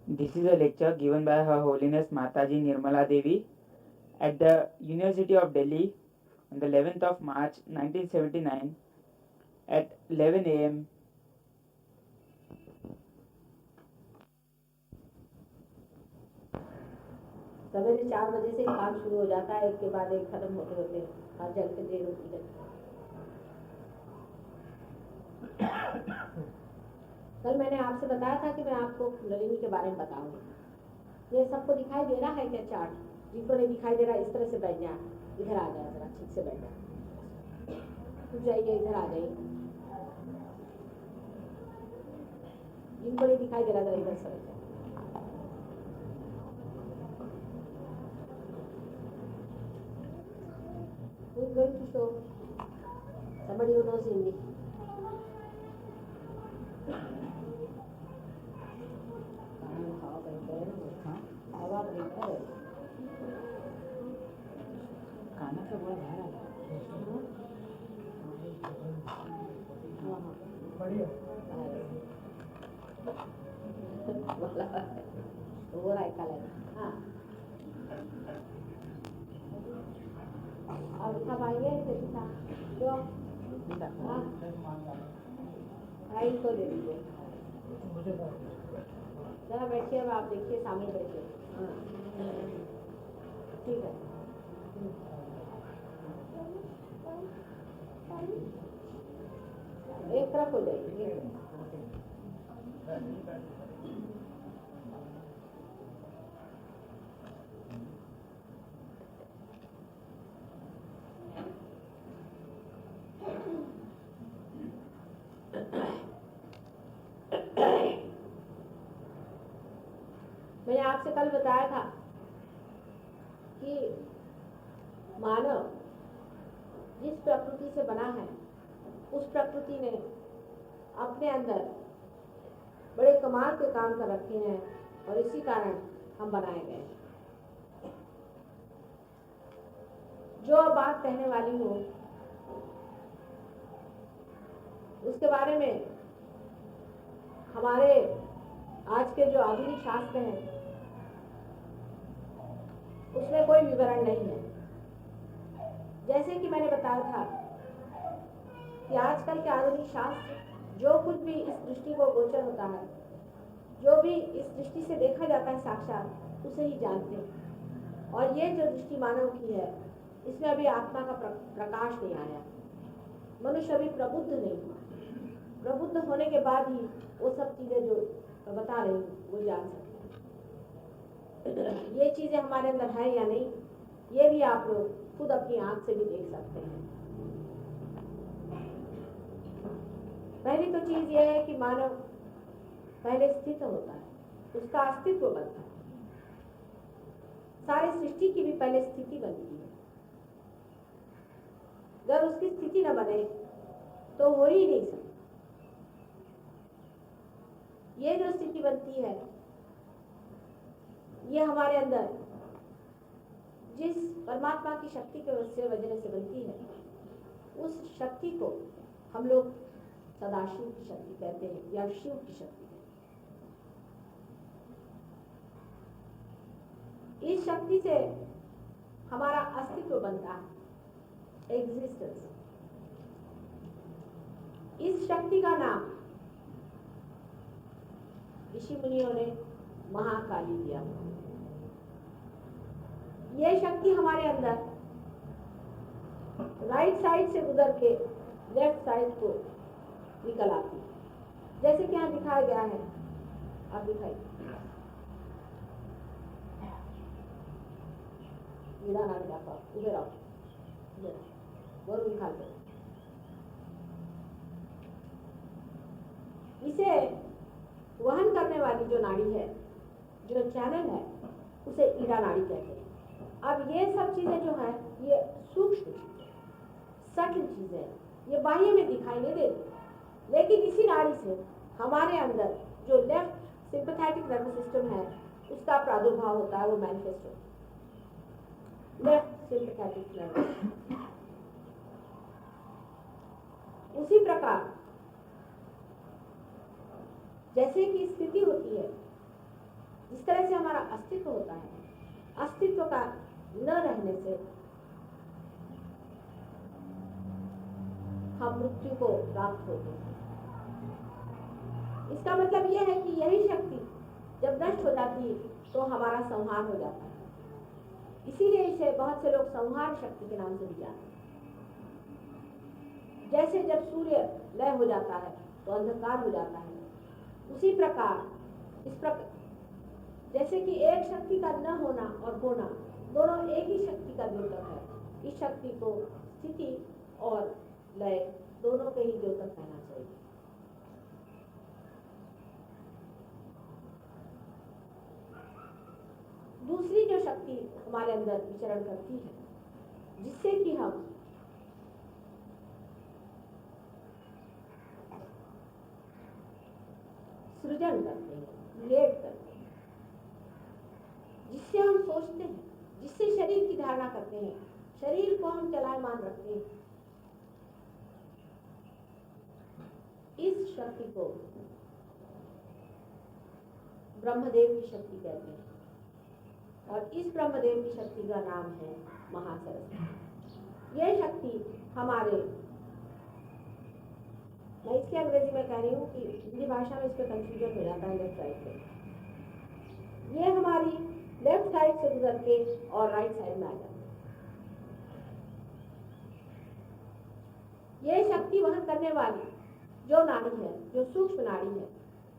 This is a lecture given by Her Holiness Mataji Nirmala Devi at the University of Delhi on the 11th of March 1979 at 11 a.m. सवेरे 4 बजे से काम शुरू हो जाता है, एक के बाद एक खत्म होते होते हर जल के देर होती है। कल मैंने आपसे बताया था कि मैं आपको कुंडलिनी के बारे में बताऊंगी। ये सबको दिखाई दे रहा है क्या चार्ट? जिनको नहीं दिखाई दे रहा इस तरह से बैठ जाए, इधर आ जाए, जरा ठीक से बैठ जाए, उठ जाइए, इधर आ जाइए। जिनको नहीं दिखाई दे रहा जरा इधर से बैठ जाए। Who's going to show? Somebody who knows Hindi. हवा भयंकर है। खाना से बहुत बाहर आ वो ऐकायला हां अब था भाई था जो हां भाई को दे दीजिए। जरा बैठिए, अब आप देखिए, सामने बैठिए। हाँ ठीक है। एक तरफ हो जाएगी। मैंने आपसे कल बताया था कि मानव जिस प्रकृति से बना है उस प्रकृति ने अपने अंदर बड़े कमाल के काम कर रखे हैं और इसी कारण हम बनाए गए। जो अब बात कहने वाली हूँ उसके बारे में हमारे आज के जो आधुनिक शास्त्र हैं उसमें कोई विवरण नहीं है। जैसे कि मैंने बताया था कि आजकल के आधुनिक शास्त्र जो कुछ भी इस दृष्टि को गोचर होता है, जो भी इस दृष्टि से देखा जाता है साक्षात, उसे ही जानते हैं। और ये जो दृष्टि मानव की है इसमें अभी आत्मा का प्रकाश नहीं आया। मनुष्य अभी प्रबुद्ध नहीं हुआ। प्रबुद्ध होने के बाद ही वो सब चीजें जो बता रही हूँ वो जान सकते हैं। ये चीजें हमारे अंदर है या नहीं, ये भी आप लोग खुद अपनी आंख से भी देख सकते हैं। पहली तो चीज ये है कि मानव पहले स्थित होता है, उसका अस्तित्व बनता है। सारी सृष्टि की भी पहले स्थिति बनती है। अगर उसकी स्थिति न बने तो हो ही नहीं सकता। ये जो स्थिति बनती है ये हमारे अंदर जिस परमात्मा की शक्ति के वजह से बनती है, उस शक्ति को हम लोग सदाशिव की शक्ति कहते हैं या शिव की शक्ति कहते हैं। इस शक्ति से हमारा अस्तित्व बनता है, एग्जिस्टेंस। इस शक्ति का नाम ऋषि मुनियों ने महाकाली दिया। ये शक्ति हमारे अंदर राइट साइड से गुजर के लेफ्ट साइड को निकल आती है। जैसे कि यहाँ दिखाया गया है, आप दिखाइए। मीरा नाम जाता, उधर आओ, उधर वो निकाल दो। इसे वहन करने वाली जो नाड़ी है, जो चैनल है, उसे ईरा नाड़ी कहते हैं। अब ये सब चीजें जो है ये सूक्ष्म सटल चीजें, ये बाह्य में दिखाई नहीं देती, लेकिन इसी नाड़ी से हमारे अंदर जो लेफ्ट सिंपैथेटिक नर्वस सिस्टम है उसका प्रादुर्भाव होता है, वो मैनिफेस्ट होता है। Left sympathetic nervous. उसी प्रकार जैसे कि स्थिति होती है अस्तित्व होता है, अस्तित्व का न रहने से हम मृत्यु को प्राप्त होते हैं। इसका मतलब यह है कि यही शक्ति जब नष्ट हो जाती है तो हमारा संहार हो जाता है। इसीलिए इसे बहुत से लोग संहार शक्ति के नाम से भी जानते हैं। जैसे जब सूर्य लय हो जाता है तो अंधकार हो जाता है, उसी प्रकार जैसे कि एक शक्ति का न होना और होना दोनों एक ही शक्ति का द्योतक है। इस शक्ति को स्थिति और लय दोनों के ही द्योतक कहना चाहिए। दूसरी जो शक्ति हमारे अंदर विचरण करती है, जिससे कि हम सृजन करते हैं, क्रिएट करते हैं, जिससे हम सोचते हैं, जिससे शरीर की धारणा करते हैं, शरीर को हम चलायमान रखते हैं, इस शक्ति को ब्रह्मदेव की शक्ति कहते हैं। और इस ब्रह्मदेव की शक्ति का नाम है महासरस्वती। यह शक्ति हमारे, मैं इसकी अंग्रेजी में कह रही हूँ कि हिंदी भाषा में इस पर कंफ्यूजन हो जाता है लेफ्ट राइट पे। ये हमारी लेफ्ट साइड से गुजर के और राइट साइड में आ जाती है। ये शक्ति वहन करने वाली जो नाड़ी है, जो सूक्ष्म नाड़ी है,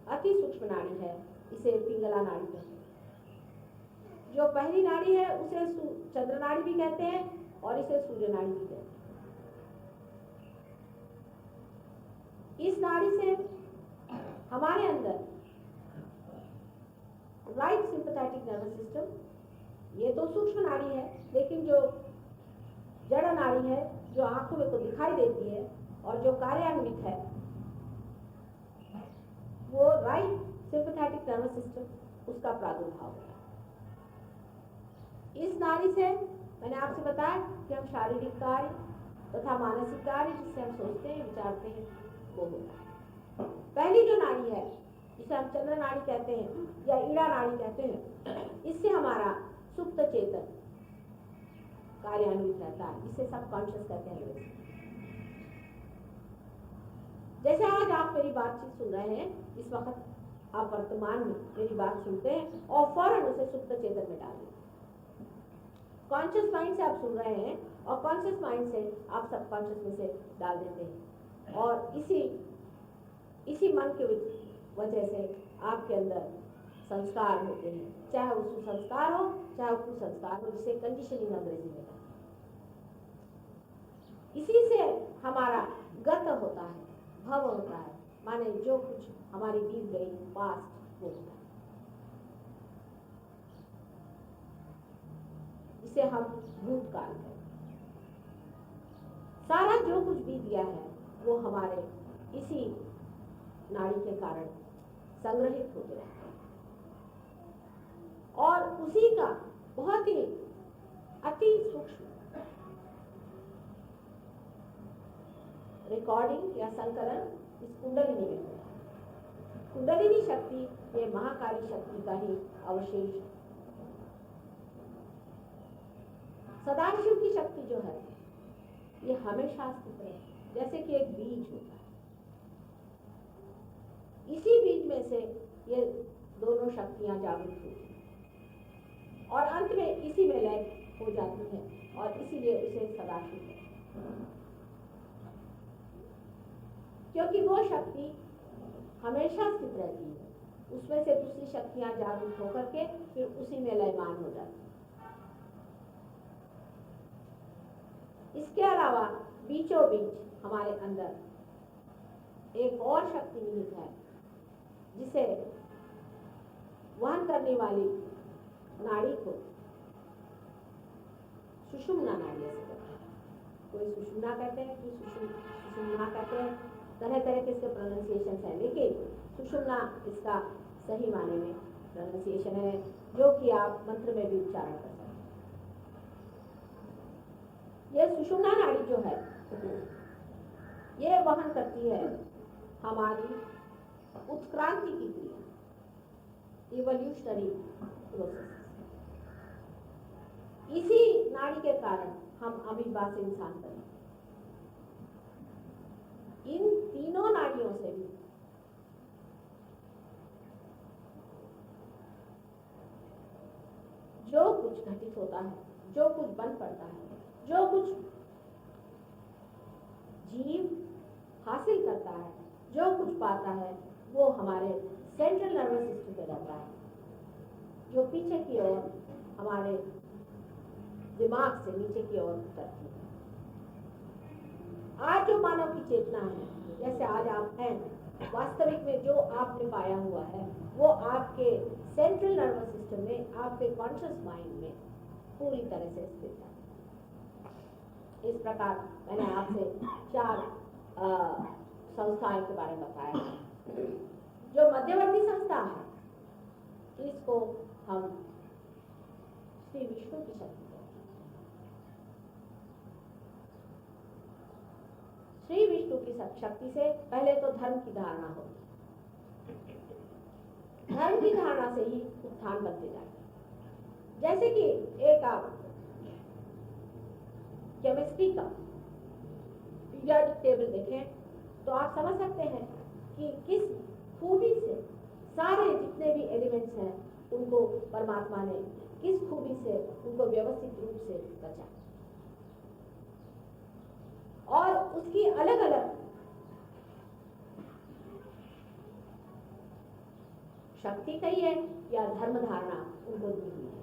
अति सूक्ष्म नाड़ी है, इसे पिंगला नाड़ी कहते हैं। जो पहली नाड़ी है उसे चंद्र नाड़ी भी कहते हैं और इसे सूर्य नाड़ी भी कहते हैं। इस नाड़ी से हमारे अंदर राइट सिंपैथेटिक नर्वस सिस्टम, ये तो सूक्ष्म नाड़ी है, लेकिन जो जड़ नाड़ी है, जो आंखों में तो दिखाई देती है और जो कार्यान्वित है, वो राइट सिंपैथेटिक नर्वस सिस्टम, उसका प्रादुर्भाव है। इस नाड़ी से मैंने आपसे बताया कि हम शारीरिक कार्य तथा मानसिक कार्य जिससे हम सोचते हैं, विचारते हैं, वो होता है। पहली जो नाड़ी है, जिसे हम चंद्र नाड़ी कहते हैं या ईड़ा नाड़ी कहते हैं, इससे हमारा सुप्त चेतन कार्यान्वित रहता है, जिसे सब कॉन्शियस कहते हैं। जैसे आज आप मेरी बातचीत सुन रहे हैं, इस वक्त आप वर्तमान में मेरी बात सुनते हैं और फौरन उसे सुप्त चेतन में डाल देते हैं। कॉन्शियस माइंड से आप सुन रहे हैं और कॉन्शियस माइंड से आप सबकॉन्शियस में से डाल देते हैं, और इसी मन के वजह से आपके अंदर संस्कार होते हैं, चाहे वो सुसंस्कार हो चाहे वो कुसंस्कार हो, जिसे कंडीशनिंग अंग्रेजी में कहते हैं। इसी से हमारा गत होता है, भव होता है, माने जो कुछ हमारी बीत गई पास्ट वो होता है, जिसे हम भूतकाल कहते हैं। सारा जो कुछ बीत गया है वो हमारे इसी नाड़ी के कारण संग्रहित होते रहते हैं, और उसी का बहुत ही अति सूक्ष्म रिकॉर्डिंग या संकलन इस कुंडलिनी में होता है। कुंडलिनी शक्ति ये महाकाली शक्ति का ही अवशेष है। सदाशिव की शक्ति जो है ये हमेशा स्थित है, जैसे कि एक बीज होता है। इसी बीज में से ये दोनों शक्तियां जागृत होती हैं और अंत में इसी में लय हो जाती है, और इसीलिए उसे सदाशिव है, क्योंकि वो शक्ति हमेशा स्थित रहती है। उसमें से दूसरी शक्तियां जागृत होकर के फिर उसी में लयमान हो जाती है। इसके अलावा बीचों बीच हमारे अंदर एक और शक्ति निहित है, जिसे वहन करने वाली नाड़ी को सुषुम्ना नाड़ी ऐसे कहते हैं। कोई सुषुम्ना कहते हैं, कोई सुषुम्ना कहते हैं, तरह तरह के इसके प्रोनाउंसिएशन है, लेकिन सुषुम्ना इसका सही माने में प्रोनाउंसिएशन है, जो कि आप मंत्र में भी उच्चारण कर सकते हैं। यह सुषुम्ना नाड़ी जो है ये वहन करती है हमारी उत्क्रांति की क्रिया। Evolutionary process. इसी नाड़ी के कारण हम अमीबा से इंसान बने। इन तीनों नाड़ियों से भी जो कुछ घटित होता है, जो कुछ बन पड़ता है, जो कुछ जीव हासिल करता है, जो कुछ पाता है, वो हमारे सेंट्रल नर्वस सिस्टम में रहता है, जो पीछे की ओर हमारे दिमाग से नीचे की ओर उतरती है। आज जो मानव की चेतना है, जैसे आज आप हैं, वास्तविक में जो आपने पाया हुआ है वो आपके सेंट्रल नर्वस सिस्टम में, आपके कॉन्शियस माइंड में पूरी तरह से स्थित है। इस प्रकार मैंने आपसे 4 संस्थाओं के बारे में बताया है। जो मध्यवर्ती संस्था है, इसको हम श्री विष्णु की शक्ति कहते हैं। श्री विष्णु की शक्ति से पहले तो धर्म की धारणा होगी। धर्म की धारणा से ही उत्थान बनते जाते हैं। जैसे कि एक आप केमिस्ट्री का पीरियोडिक टेबल देखें तो आप समझ सकते हैं कि किस खूबी से सारे जितने भी एलिमेंट्स हैं उनको परमात्मा ने किस खूबी से उनको व्यवस्थित रूप से रचा, और उसकी अलग अलग शक्ति कही है या धर्म धारणा उनको दी हुई है।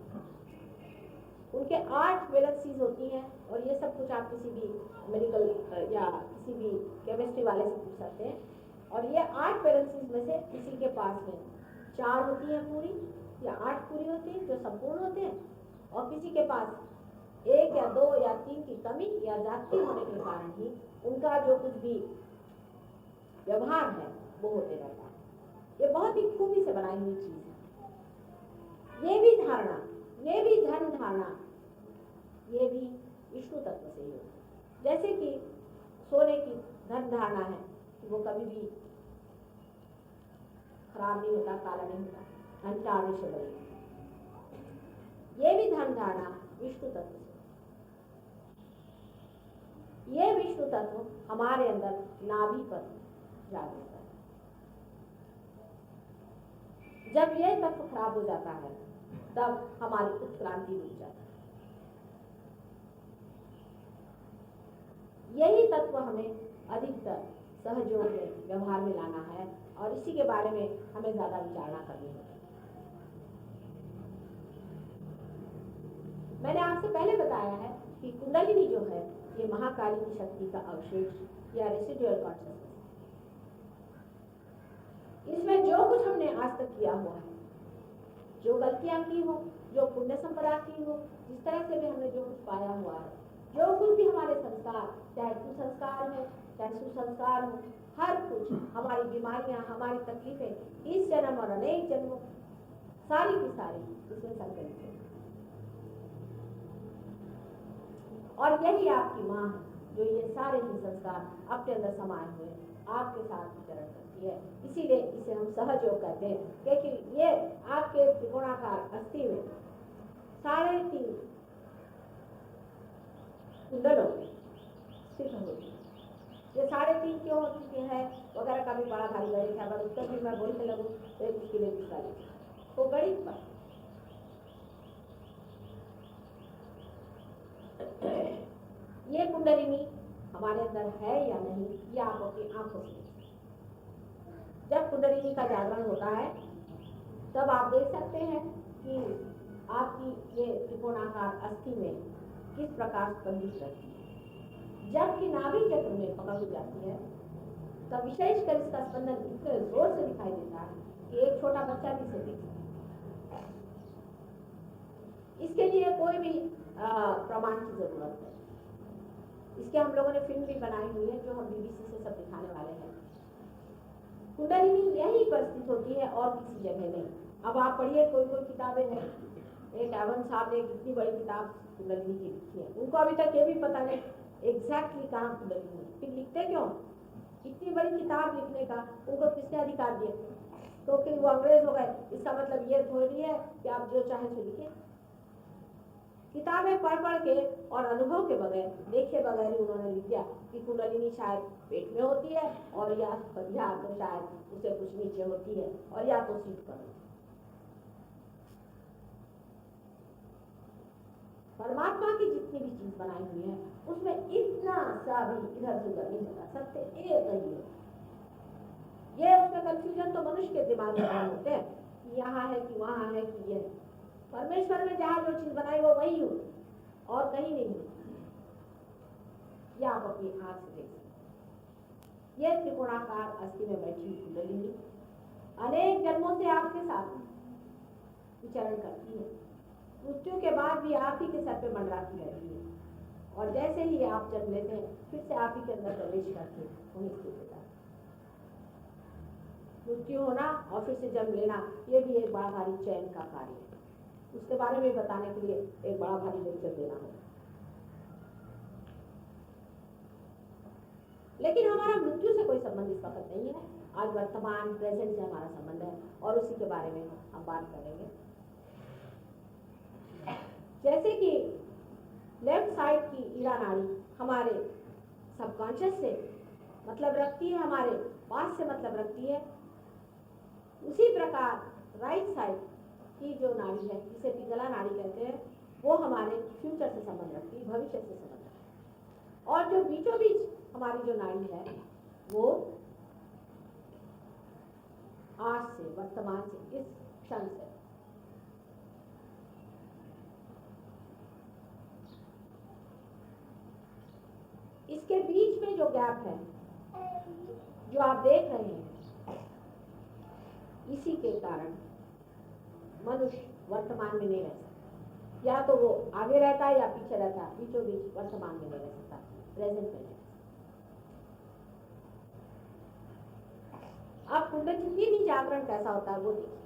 उनके 8 वैलेंसीज होती हैं, और ये सब कुछ आप किसी भी मेडिकल या किसी भी केमिस्ट्री वाले से पूछ सकते हैं। और ये 8 वैलेंसीज में से किसी के पास में 4 होती हैं पूरी, या 8 पूरी होती हैं जो संपूर्ण होते हैं, और किसी के पास 1 या 2 या 3 की कमी या जाति होने के कारण ही उनका जो कुछ भी व्यवहार है वो होते रहता है। ये बहुत ही खूबी से बनाई हुई चीज है। ये भी धारणा, ये भी धर्म धारणा, ये भी विष्णु तत्व से ही होती है। जैसे कि सोने की धर्म धारणा है कि वो कभी भी खराब नहीं होता, काला नहीं होता, धन के आने से बनेगा। ये भी धर्म धारणा विष्णु तत्व से। ये विष्णु तत्व हमारे अंदर नाभि पर जागृत है। जब ये तत्व खराब हो जाता है तब हमारी उत्क्रांति रुक जाती है। यही तत्व हमें अधिकतर सहयोग में, व्यवहार में लाना है, और इसी के बारे में हमें ज्यादा विचारणा करनी होगी। मैंने आपसे पहले बताया है कि कुंडलिनी जो है ये महाकाली की शक्ति का अवशेष या रेसिडुअल कॉन्शियसनेस। इसमें जो कुछ हमने आज तक किया हुआ है, जो गलतियां की हो, जो पुण्य संपदा की हो, जिस तरह से भी हमने जो कुछ पाया हुआ है, जो कुछ भी हमारे संस्कार, चाहे कुसंस्कार हो चाहे सुसंस्कार हो, हर कुछ, हमारी बीमारियां, हमारी तकलीफें, इस जन्म और अनेक जन्मों, सारी की सारी इसमें संकलित है। और यही आपकी माँ है जो ये सारे ही संस्कार अपने अंदर समाये हुए आपके साथ विचरण करती है। इसीलिए इसे हम सहयोग कहते हैं, क्योंकि ये आपके त्रिकोणाकार अस्थि में 3.5 कुंडलों स्थित होती है। ये 3.5 क्यों होती है वगैरह का भी बड़ा भारी गणित है, अगर उत्तर भी मैं बोलने लगूँ तो एक उसके लिए दूसरा लिखा तो गणित पर ये कुंडलिनी हमारे अंदर है या नहीं, ये आप अपनी आंखों से जब कुंडलिनी का जागरण होता है तब आप देख सकते हैं कि आपकी ये त्रिकोणाकार अस्थि में किस प्रकार स्पंदित रहती है। जबकि नाभि चक्र में पकड़ हो जाती है तब विशेषकर इसका स्पंदन इतने जोर से दिखाई देता है कि एक छोटा बच्चा भी इसे देख सकता है। इसके लिए कोई भी प्रमाण की जरूरत है। इसके हम लोगों ने फिल्म भी बनाई हुई है जो हम BBC से सब दिखाने वाले हैं। कुंडलिनी यही परिस्थित होती है और किसी जगह नहीं। अब आप पढ़िए, कोई किताबें हैं, एक एवन साहब ने इतनी बड़ी किताब कुंडलिनी की लिखी है, उनको अभी तक ये भी पता नहीं एग्जैक्टली कहाँ कुंडलिनी है। फिर लिखते क्यों? इतनी बड़ी किताब लिखने का उनको किसने अधिकार दिया? तो फिर वो अंग्रेज हो गए, इसका मतलब ये थोड़ी है कि आप जो चाहे सो लिखिए। किताबें पढ़ पढ़ के और अनुभव के बगैर, देखे बगैर ही उन्होंने लिख दिया कि कुंडलिनी शायद पेट में होती है और या तो शायद उसे कुछ नीचे होती है और या तो सीट पर। परमात्मा की जितनी भी चीज बनाई हुई है उसमें इतना सा भी इधर से उधर नहीं होता, सत्य एक ही है। ये उसका कंफ्यूजन तो मनुष्य के दिमाग में होते हैं कि यहाँ है कि वहाँ है कि ये है। परमेश्वर में जहाँ जो चीज बनाई वो वही हो और कहीं नहीं हो। ये आप अपनी आंख से देख सकते। ये त्रिकोणाकार अस्थि में बैठी कुंडलिनी अनेक जन्मों से आपके साथ विचरण करती है। मृत्यु के बाद भी आप ही के सर पे मंडराती रहती है और जैसे ही आप जन्म लेते हैं फिर से आप ही के अंदर प्रवेश करके वहीं स्थित होता है। मृत्यु होना और फिर से जन्म लेना ये भी एक बड़ा भारी चयन का कार्य है। उसके बारे में बताने के लिए एक बड़ा भारी लेक्चर देना होगा। लेकिन हमारा मृत्यु से कोई संबंध इस वक्त नहीं है। आज वर्तमान प्रेजेंट से हमारा संबंध है और उसी के बारे में हम बात करेंगे। जैसे कि लेफ्ट साइड की ईड़ा नाड़ी हमारे सबकॉन्शियस से मतलब रखती है, हमारे पास से मतलब रखती है, उसी प्रकार राइट साइड की जो नाड़ी है जिसे पिंगला नाड़ी कहते हैं वो हमारे फ्यूचर से संबंध रखती है, भविष्य से संबंध रखती है। और जो बीचों बीच हमारी जो नाड़ी है वो आज से, वर्तमान से, इस क्षण से इसके बीच में जो गैप है जो आप देख रहे हैं, इसी के कारण मनुष्य वर्तमान में नहीं रह सकता। या तो वो आगे रहता है या पीछे रहता है, बीचों बीच वर्तमान में नहीं रह सकता, प्रेजेंट में नहीं। आप कुंडलिनी भी जागरण कैसा होता है वो देखिए।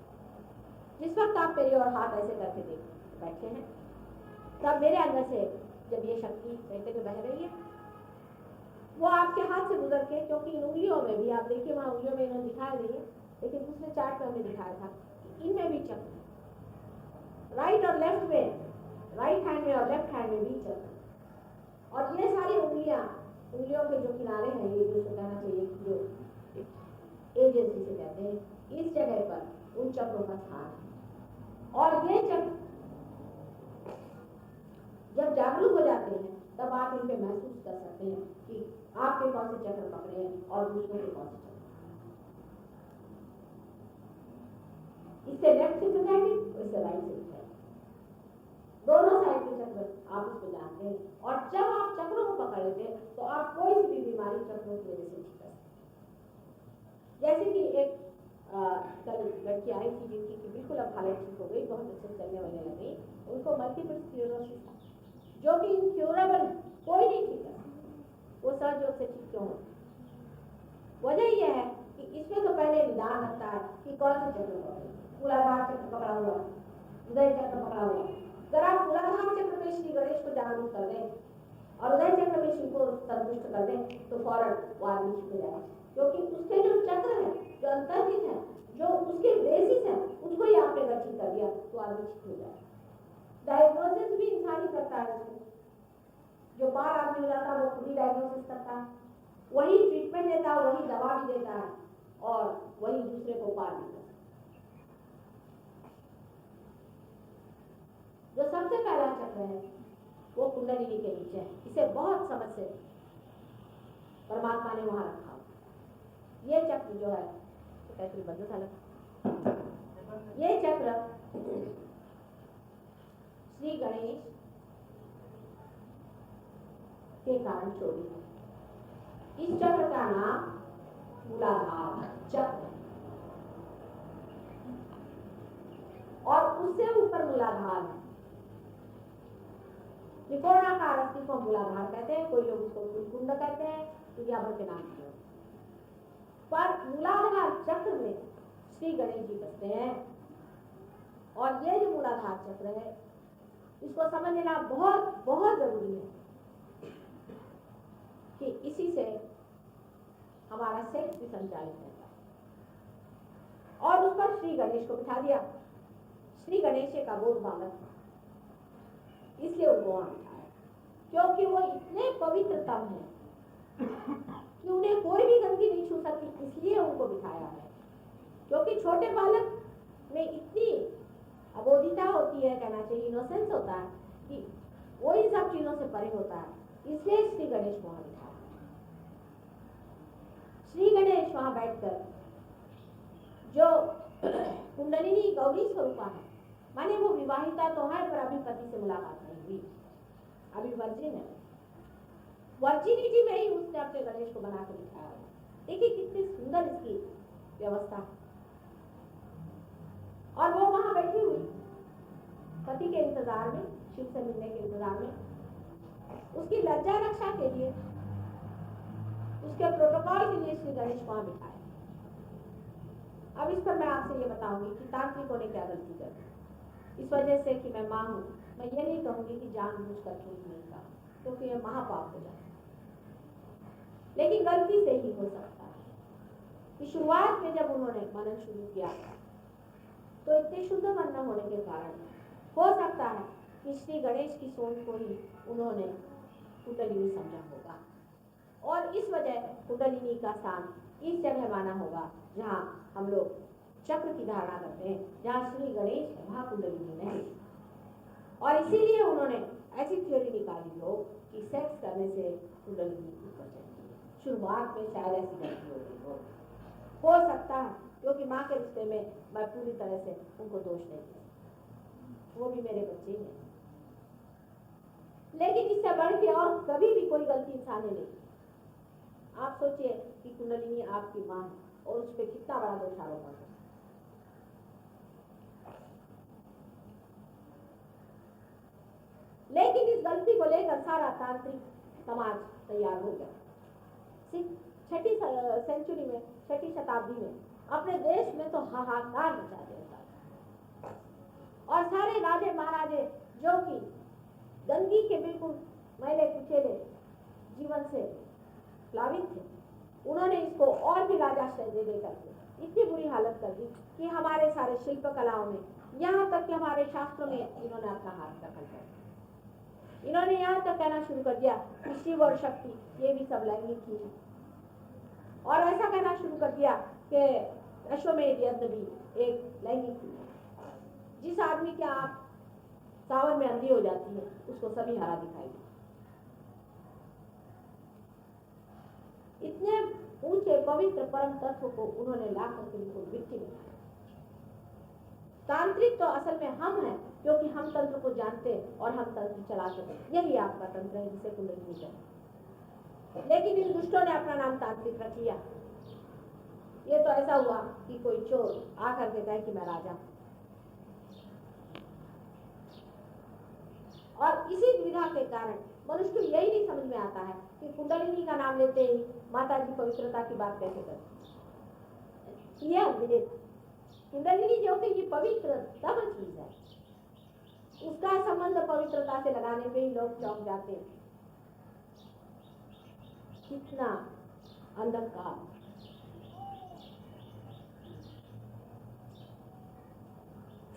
जिस वक्त आप मेरे और हाथ ऐसे करके देख बैठे हैं तब मेरे अंदर से जब ये शक्ति कहते हुए बह रही है वो आपके हाथ से गुजर के, क्योंकि इन उंगलियों में भी आप देखिए वहां उंगलियों में इन्होंने दिखाया नहीं है लेकिन दूसरे चार्ट में हमने दिखाया था कि इनमें भी चक्र है, राइट और लेफ्ट में, राइट हैंड में और लेफ्ट हैंड में भी चक्र। और ये सारी उंगलियों के जो किनारे हैं, ये जो कहना चाहिए जो एजेंसी से कहते हैं, इस जगह पर उन चक्रों का स्थान है। और ये चक्र जब जागरूक हो जाते हैं तब आप इनपे महसूस कर सकते हैं कि आपके कौन से चक्र पकड़े हैं और दूसरों के कौन से चक्र। इससे लेफ्ट से सिंथेटिक, इससे राइट से सिंथेटिक, दोनों साइड के चक्र आप उसको जानते हैं। और जब आप चक्रों को पकड़ लेते हैं तो आप कोई सी भी बीमारी चक्रों की वजह से ठीक कर सकते हैं। जैसे कि एक कल लड़की आई थी जिनकी कि बिल्कुल अब हालत ठीक हो गई, बहुत अच्छे से चलने वाले लग गई, उनको मल्टीपल स्क्लेरोसिस था जो कि इनक्योरेबल, कोई नहीं ठीक कर सकता। वो सहयोग से ठीक क्यों हो? वजह यह है कि इसमें तो पहले निदान लगता है कि कौन से चक्र पकड़े, मूलाधार चक्र पकड़ा हुआ, उदय चक्र पकड़ा हुआ। अगर आप मूलाधार चक्र में श्री गणेश को जागरूक कर दें और उदय चक्र में शिव को संतुष्ट कर दें तो फौरन वो आदमी ठीक हो जाएगा, क्योंकि उसके जो चक्र है, जो अंतर्निहित है, जो उसके बेसिस है, उसको ही आपने अगर ठीक कर दिया तो आदमी ठीक हो जाएगा। डायग्नोसिस भी इंसान ही करता है। जो बार आदमी हो जाता है वो खुद ही डायग्नोसिस करता है, वही ट्रीटमेंट देता है, वही दवा भी देता है और वही दूसरे को पार भी करता है। जो सबसे पहला चक्र है वो कुंडलिनी के नीचे है। इसे बहुत समझ से परमात्मा ने वहां रखा। ये चक्र जो है कैसे बंद था, ये चक्र श्री गणेश के कारण चोरी है। इस चक्र का नाम मूलाधार चक्र और उससे ऊपर मूलाधार है। त्रिकोणाकार अस्थि को मूलाधार कहते हैं, कोई लोग उसको कुंड कहते हैं, दुनिया भर के नाम से। पर मूलाधार चक्र में श्री गणेश जी बसते हैं और ये जो मूलाधार चक्र है इसको समझ लेना बहुत बहुत जरूरी है कि इसी से हमारा सेक्स भी संचालित रहता है और उस पर श्री गणेश को बिठा दिया। श्री गणेश एक अबोध बालक था, इसलिए उनको वहां बिठाया, क्योंकि वो इतने पवित्रतम है कि उन्हें कोई भी गंदगी नहीं छू सकती, इसलिए उनको बिठाया है। क्योंकि छोटे बालक में इतनी अबोधिता होती है, कहना चाहिए इनोसेंस होता है, कि वो इन सब चीजों से परे होता है, इसलिए श्री गणेश को वहां बिठाया। श्री गणेश वहां बैठकर जो कुंडलिनी गौरी स्वरूपा है, माने वो विवाहिता तो है पर अभी पति से मुलाकात नहीं हुई, अभी वर्जिन है, वर्जिनिटी में ही उसने अपने गणेश को बनाकर बिठाया। देखिए कितनी सुंदर इसकी व्यवस्था। और वो वहां बैठी हुई पति के इंतजार में, शिव से मिलने के इंतजार में, उसकी लज्जा रक्षा के लिए, उसके प्रोटोकॉल के लिए श्री गणेश वहां बिठाए। अब इस पर मैं आपसे ये बताऊंगी कि तांत्रिकों ने क्या गलती कर दी। इस वजह से कि मैं मां हूं, मैं ये नहीं कहूंगी कि जानबूझकर चोरी नहीं कहा, क्योंकि यह महापाप हो जाता है, लेकिन गलती से ही हो सकता है कि शुरुआत में जब उन्होंने मनन शुरू किया तो इतने शुद्ध मन न होने के कारण हो सकता है कि श्री गणेश की सोच को ही उन्होंने कुंडलिनी समझा होगा, और इस वजह कुंडलिनी का स्थान इस जगह माना होगा जहाँ हम लोग चक्र की धारणा करते हैं, जहाँ श्री गणेश है वहाँ कुंडलिनी नहीं। और इसीलिए उन्होंने ऐसी थ्योरी निकाली हो कि सेक्स करने से कुंडलिनी ऊपर चढ़ती है। शुरुआत में शायद ऐसी गलती हो सकता है, क्योंकि माँ के रिश्ते में मैं पूरी तरह से उनको दोष नहीं देती, वो भी मेरे बच्चे ही हैं, लेकिन इससे बढ़ के और कभी भी कोई गलती इंसान ने नहीं। आप सोचिए कि कुंडलिनी आपकी माँ है और उस पर कितना बड़ा दोषारोपण है। लेकिन इस गलती को लेकर सारा तांत्रिक समाज तैयार हो गया। छठी सेंचुरी में, छठी शताब्दी में अपने देश में तो हाहाकार मचा दिया, और सारे राजे महाराजे जो कि गंदगी के बिल्कुल मैले कुचेले जीवन से प्लावित थे, उन्होंने इसको और भी राजाश्रय दे देकर इतनी बुरी हालत कर दी कि हमारे सारे शिल्प कलाओं में, यहाँ तक कि हमारे शास्त्रों में इन्होंने अपना हाथ दखल कर दिया। इन्होंने यहाँ तक कहना शुरू कर दिया कि शिव और शक्ति ये भी सब लैंगिक ही है, और ऐसा कहना शुरू कर दिया कि अश्वमेध यज्ञ भी एक लैंगिक ही है। जिस आदमी की आंख सावन में अंधी हो जाती है उसको सभी हरा दिखाई देता। इतने ऊंचे पवित्र परम तत्व को उन्होंने लाकर के बिल्कुल मिट्टी में खाया। तांत्रिक तो असल में हम हैं, क्योंकि हम तंत्र को जानते और हम तंत्र चलाते हैं, यही आपका तंत्र है जिसे कुंडलिनी कहते हैं। लेकिन इन दुष्टों ने अपना नाम तांत्रिक रख लिया। ये तो ऐसा हुआ कि कोई चोर आकर के कहे कि मैं राजा, और इसी द्विधा के कारण मनुष्य को यही नहीं समझ में आता है कि कुंडलिनी का नाम लेते ही माता जी पवित्रता की बात कैसे करती। यह कुंडलिनी जो कि ये पवित्रतम चीज है, उसका संबंध पवित्रता से लगाने पे ही लोग चौंक जाते हैं। कितना अंधकार।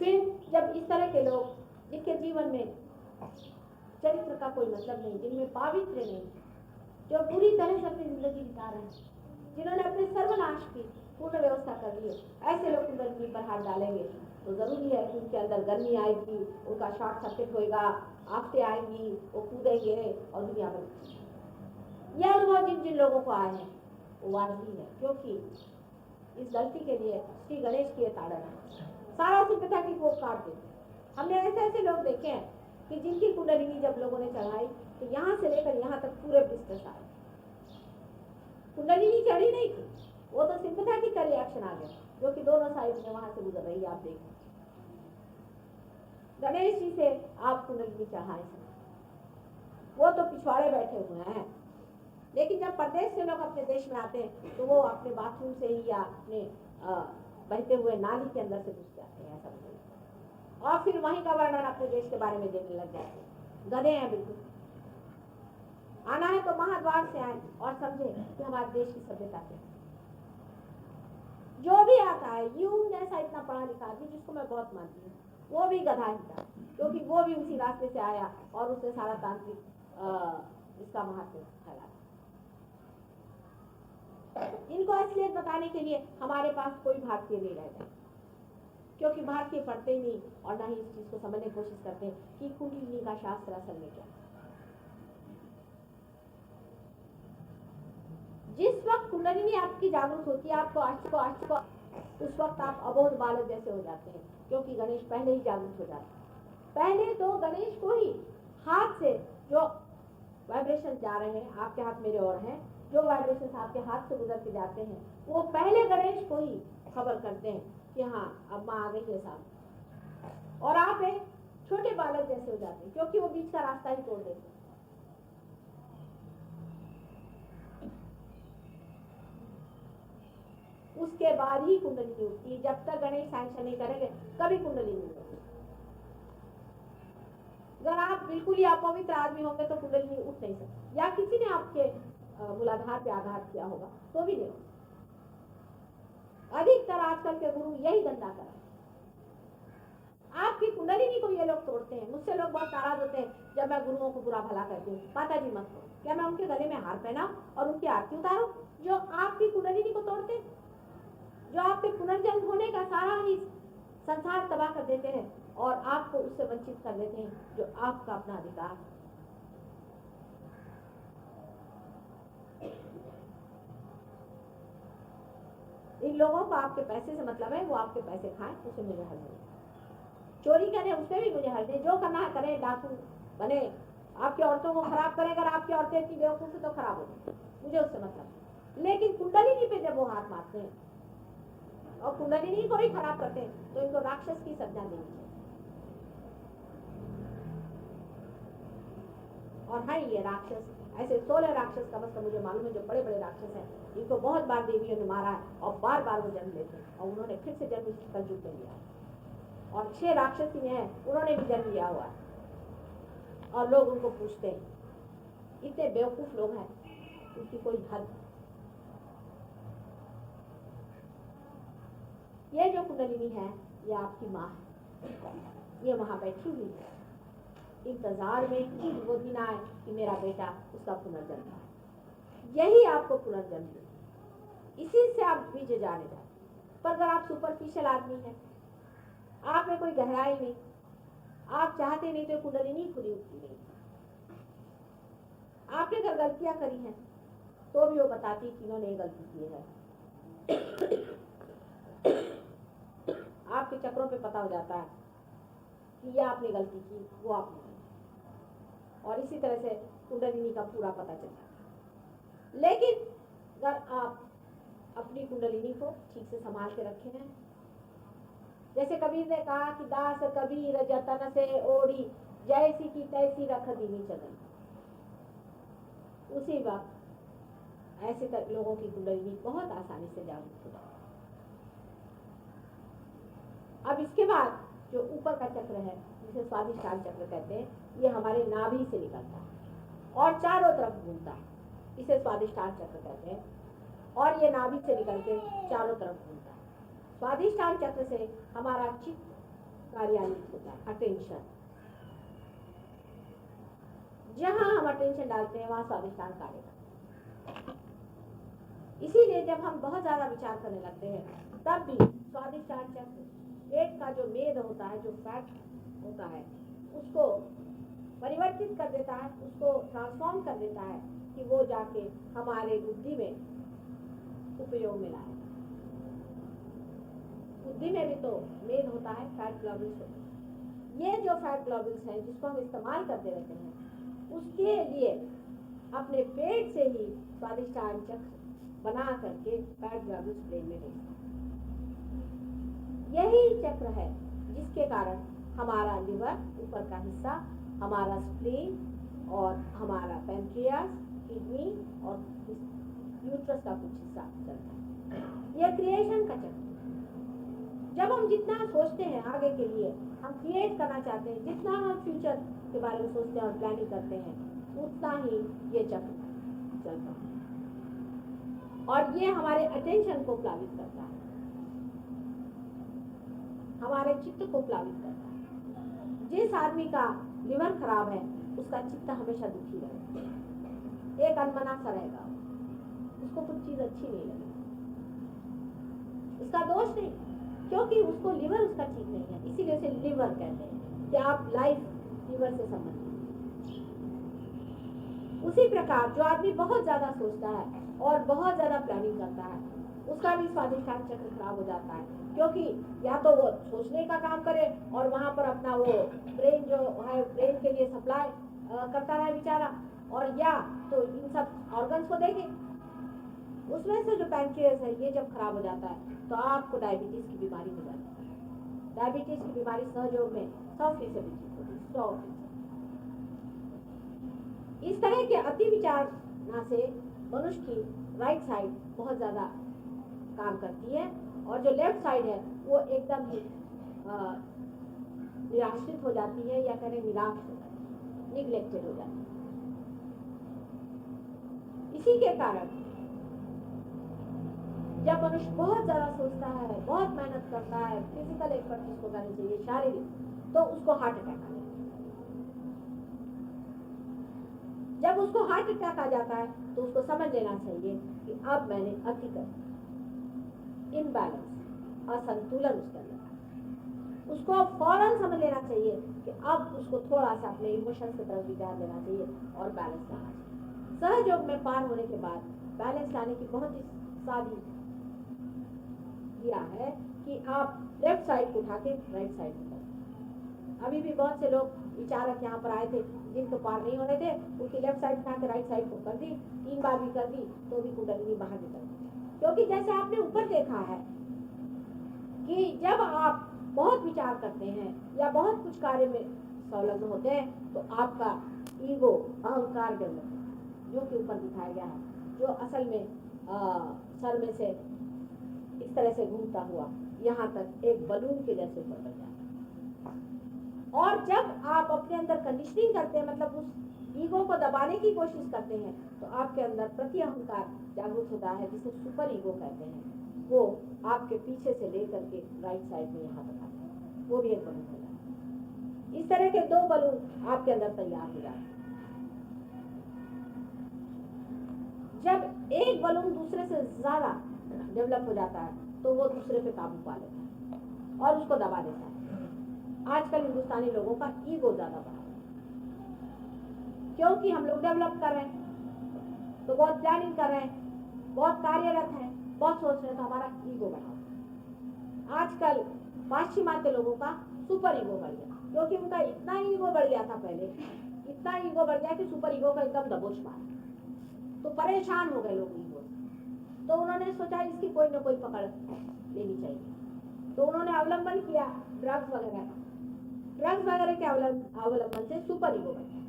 फिर जब इस तरह के लोग, जिनके जीवन में चरित्र का कोई मतलब नहीं, जिनमें पावित्र्य नहीं, जो पूरी तरह से अपनी जिंदगी बिता रहे हैं, जिन्होंने अपने सर्वनाश की पूर्ण व्यवस्था कर दी है, ऐसे लोग कुंडलिनी पर हाथ डालेंगे तो जरूरी है कि उनके अंदर गर्मी आएगी, उनका शॉर्ट सर्किट होएगा, आफतें आएंगी, वो कूदेंगे और दुनिया भर। यह अनुभव जिन जिन लोगों को आए हैं वो वाजबी है, क्योंकि इस गलती के लिए श्री गणेश की ताड़न है। सारा सिंपैथेटिक वो काट देते। हमने ऐसे लोग देखे हैं कि जिनकी कुंडलिनी जब लोगों ने चढ़ाई तो यहाँ से लेकर यहाँ तक पूरे बिस्तर आए, कुंडलिनी चढ़ी नहीं थी, वो तो सिंपैथेटिक का रिएक्शन आ गया, जो कि दोनों साइड में वहां से गुजर रही है। आप देखें, गणेश जी से आप कुंडलिनी चढ़ाए, वो तो पिछवाड़े बैठे हुए हैं, लेकिन जब प्रदेश से लोग अपने देश में आते हैं तो वो अपने बाथरूम से ही या अपने बहते हुए नाली के अंदर से घुस जाते हैं, ऐसा बोलते, और फिर वहीं का वर्णन अपने देश के बारे में देने लग जाते हैं। गधे हैं बिल्कुल। आना है तो महाद्वार से आए और समझे कि हमारे देश की सभ्यता क्या है। जो भी आता है, यूं जैसा इतना पढ़ा लिखा आदमी जिसको मैं बहुत मानती हूँ, वो भी गधा ही था, क्योंकि वो भी उसी रास्ते से आया और उसने सारा तांत्रिक इसका महत्व फैला। इनको असलियत बताने के लिए हमारे पास कोई भारतीय नहीं रह जाए, क्योंकि भारतीय पढ़ते ही नहीं और ना ही इस चीज को समझने की कोशिश करते हैं कि कुंडलिनी का शास्त्र असल में क्या। जिस वक्त कुंडलिनी आपकी जागरूक होती है, आपको उस वक्त आप अबोध बालक जैसे हो जाते हैं, क्योंकि गणेश पहले ही जागरूक हो जाते हैं। पहले तो गणेश को ही हाथ से जो वाइब्रेशन जा रहे हैं, आपके हाथ मेरे और हैं, जो वाइब्रेशन आपके हाथ से गुजर के जाते हैं, वो पहले गणेश को ही खबर करते हैं कि हाँ अब माँ आ गई है साहब, और आप एक छोटे बालक जैसे हो जाते हैं, क्योंकि वो बीच का रास्ता ही तोड़ देते हैं। उसके बाद ही कुंडलिनी उठती है, जब तक गणेश सैंक्शन नहीं करेंगे कभी कुंडलिनी नहीं उठती। अगर आप बिल्कुल ही अपवित्र आदमी होंगे तो कुंडलिनी उठ नहीं सकती, या किसी ने आपके मूलाधार पे आघात किया होगा तो भी नहीं। अधिकतर आजकल के गुरु यही धंधा कर रहे हैं, आपकी कुंडलिनी को ये लोग तोड़ते हैं। मुझसे लोग बहुत नाराज होते हैं जब मैं गुरुओं को बुरा भला कहती हूँ, माता जी मत करो, क्या मैं उनके गले में हार पहना और उनकी आरती उतारूं जो आपकी कुंडलिनी को तोड़ते, जो आपके पुनर्जन्म होने का सारा ही संसार तबाह कर देते हैं और आपको उससे वंचित कर देते हैं जो आपका अपना अधिकार। इन लोगों को आपके पैसे से मतलब है, वो आपके पैसे खाएं, उसे मुझे हर्ज नहीं। चोरी करें उसमें भी मुझे हर्ज नहीं, जो करना है करें, डाकू बने, आपकी औरतों को खराब करें, अगर आपकी औरतें इतनी बेवकूफ है तो खराब हो जाए, मुझे उससे मतलब। लेकिन कुंडलिनी पे जब वो हाथ मारते हैं और कुंडलिनी को ही खराब करते हैं तो इनको राक्षस की संज्ञा देनी चाहिए। और है ये राक्षस ऐसे 16 राक्षस का मतलब मुझे मालूम है, जो बड़े बड़े राक्षस हैं, इनको बहुत बार देवियों ने मारा है और बार बार वो जन्म लेते हैं, और उन्होंने फिर से जन्म इस कलयुग में लिया। और 6 राक्षसी हैं, उन्होंने भी जन्म लिया हुआ है, और लोग उनको पूछते हैं, इतने बेवकूफ लोग हैं, उनकी कोई हद। ये जो कुंडलिनी है ये आपकी माँ है, ये वहां बैठी हुई है इंतजार में कि वो दिन आए कि मेरा बेटा उसका पुनर्जन्म है। यही आपको पुनर्जन्म दे, इसी से आप बीच जाने जाए। पर अगर आप सुपरफिशियल आदमी हैं, आप में कोई गहराई नहीं, आप चाहते नहीं तो कुंडलिनी खुली उठती नहीं। आपने अगर गलतियां करी हैं तो भी वो बताती कि इन्होंने ये गलती की है। आपके चक्रों पे पता हो जाता है कि ये आपने गलती की, वो आपने, और इसी तरह से कुंडलिनी का पूरा पता चलता है। लेकिन अगर आप अपनी कुंडलिनी को ठीक से संभाल के रखे हैं, जैसे कबीर ने कहा कि दास कबीर जतन से ओढ़ी, जैसी की तैसी रख दीनी चलन, उसी वक्त ऐसे लोगों की कुंडलिनी बहुत आसानी से जागृत हो जाती। अब इसके बाद जो ऊपर का चक्र है जिसे स्वादिष्ठान चक्र कहते हैं, ये हमारे नाभि से निकलता है और चारों तरफ घूमता है, इसे स्वादिष्ठान चक्र कहते हैं, और ये नाभि से निकल के चारों तरफ घूमता है। स्वादिष्ठान चक्र से हमारा चित्त कार्यान्वित होता है, अटेंशन। जहां हम अटेंशन डालते हैं वहां स्वादिष्ठान कार्य करता है। इसीलिए जब हम बहुत ज्यादा विचार करने लगते हैं तब भी स्वादिष्ठान चक्र पेट का जो मेद होता है, जो फैट होता है, उसको परिवर्तित कर देता है, उसको ट्रांसफॉर्म कर देता है कि वो जाके हमारे बुद्धि में उपयोग में लाए। बुद्धि में भी तो मेद होता है, फैट ग्लोबुल्स होते हैं। ये जो फैट ग्लोबुल्स हैं जिसको हम इस्तेमाल करते रहते हैं, उसके लिए अपने पेट से ही स्वादिष्ठान चक्र बना करके फैट ग्लोबुल्स ब्रेन में भेजता है। यही चक्र है जिसके कारण हमारा लिवर ऊपर का हिस्सा, हमारा स्प्लीन और हमारा पैंक्रियास, किडनी और यूट्रस का कुछ हिस्सा चलता है। यह क्रिएशन का चक्र। जब हम जितना सोचते हैं आगे के लिए, हम क्रिएट करना चाहते हैं, जितना हम फ्यूचर के बारे में सोचते हैं और प्लानिंग करते हैं, उतना ही ये चक्र चलता है और ये हमारे अटेंशन को प्लावित करता है। हमारे चित्त को प्लावित करता है। जिस आदमी का लिवर खराब है उसका चित्त हमेशा दुखी रहेगा, एक अनमना सा रहेगा, उसको कुछ चीज अच्छी नहीं लगेगी। उसका दोष नहीं, क्योंकि उसको लिवर उसका ठीक नहीं है, इसीलिए उसे लिवर कहते हैं कि आप लाइफ लिवर से संबंधित। उसी प्रकार जो आदमी बहुत ज्यादा सोचता है और बहुत ज्यादा प्लानिंग करता है उसका भी स्वाधिष्ठान चक्र खराब हो जाता है, क्योंकि या तो वो सोचने का काम करे और वहां पर अपना वो ब्रेन जो है ब्रेन के लिए सप्लाई करता है बेचारा, और या तो इन सब ऑर्गन्स को देखे। उसमें से जो पैंक्रियास है ये जब खराब हो जाता है तो आपको डायबिटीज की बीमारी हो जाती है। डायबिटीज की बीमारी सहयोग में 100% ठीक होती है, 100%। इस तरह के अति विचारना से मनुष्य की राइट साइड बहुत ज्यादा काम करती है और जो लेफ्ट साइड है वो एकदम ही निराश्रित हो जाती है, या कहें निराश हो जाती है, निग्लेक्टेड हो जाती है। इसी के कारण जब मनुष्य बहुत ज्यादा सोचता है, बहुत मेहनत करता है, फिजिकल एफर्ट जिसको करनी चाहिए, शारीरिक, तो उसको हार्ट अटैक आ जाता है। जब उसको हार्ट अटैक आ जाता है तो उसको समझ लेना चाहिए कि अब मैंने अति कर, इनबैलेंस, असंतुलन उसके अंदर। उसको फौरन समझ लेना चाहिए कि अब उसको थोड़ा सा अपने इमोशंस की तरफ भी ध्यान देना चाहिए और बैलेंस लाना चाहिए। सहयोग में पार होने के बाद बैलेंस लाने की बहुत ही सादी किया है कि आप लेफ्ट साइड को उठा के राइट साइड में करें। अभी भी बहुत से लोग विचारक यहाँ पर आए थे जिनको पार नहीं होने थे, उनकी लेफ्ट साइड उठा के राइट साइड को कर दी, 3 बार भी कर दी तो भी कुंडलिनी बाहर निकल गई। क्योंकि जैसे आपने ऊपर देखा है कि जब आप बहुत विचार करते हैं या बहुत कुछ कार्य में संलग्न होते हैं तो आपका ईगो, अहंकार डेवलप होता है, जो कि ऊपर दिखाया गया है, जो असल में सर में से इस तरह से घूमता हुआ यहाँ तक एक बलून के जैसे ऊपर बढ़ जाता है। और जब आप अपने अंदर कंडीशनिंग करते हैं, मतलब उस ईगो को दबाने की कोशिश करते हैं, तो आपके अंदर प्रति अहंकार जागृत होता है, जिसे सुपर ईगो कहते हैं। वो आपके पीछे से लेकर के राइट साइड में यहाँ तक आता है, वो भी एक बलून हो जाता है। इस तरह के 2 बलून आपके अंदर तैयार हो जाते हैं। जब एक बलून दूसरे से ज्यादा डेवलप हो जाता है तो वो दूसरे पे काबू पा लेता है और उसको दबा देता है। आजकल हिंदुस्तानी लोगों का ईगो ज्यादा बढ़ा है, क्योंकि हम लोग डेवलप कर रहे हैं तो बहुत प्लानिंग कर रहे हैं, बहुत कार्यरत हैं, बहुत सोच रहे हैं, तो हमारा ईगो बढ़ा। आजकल पाश्चिमात्य लोगों का सुपर ईगो बढ़ गया, क्योंकि उनका इतना ईगो बढ़ गया था पहले, इतना ईगो बढ़ गया कि सुपर ईगो का एकदम दबोच मारा, तो परेशान हो गए लोग ईगो। तो उन्होंने सोचा इसकी कोई ना कोई पकड़ लेनी चाहिए, तो उन्होंने अवलंबन किया ड्रग्स वगैरह का। ड्रग्स वगैरह के अवलंबन से सुपर ईगो बन गया।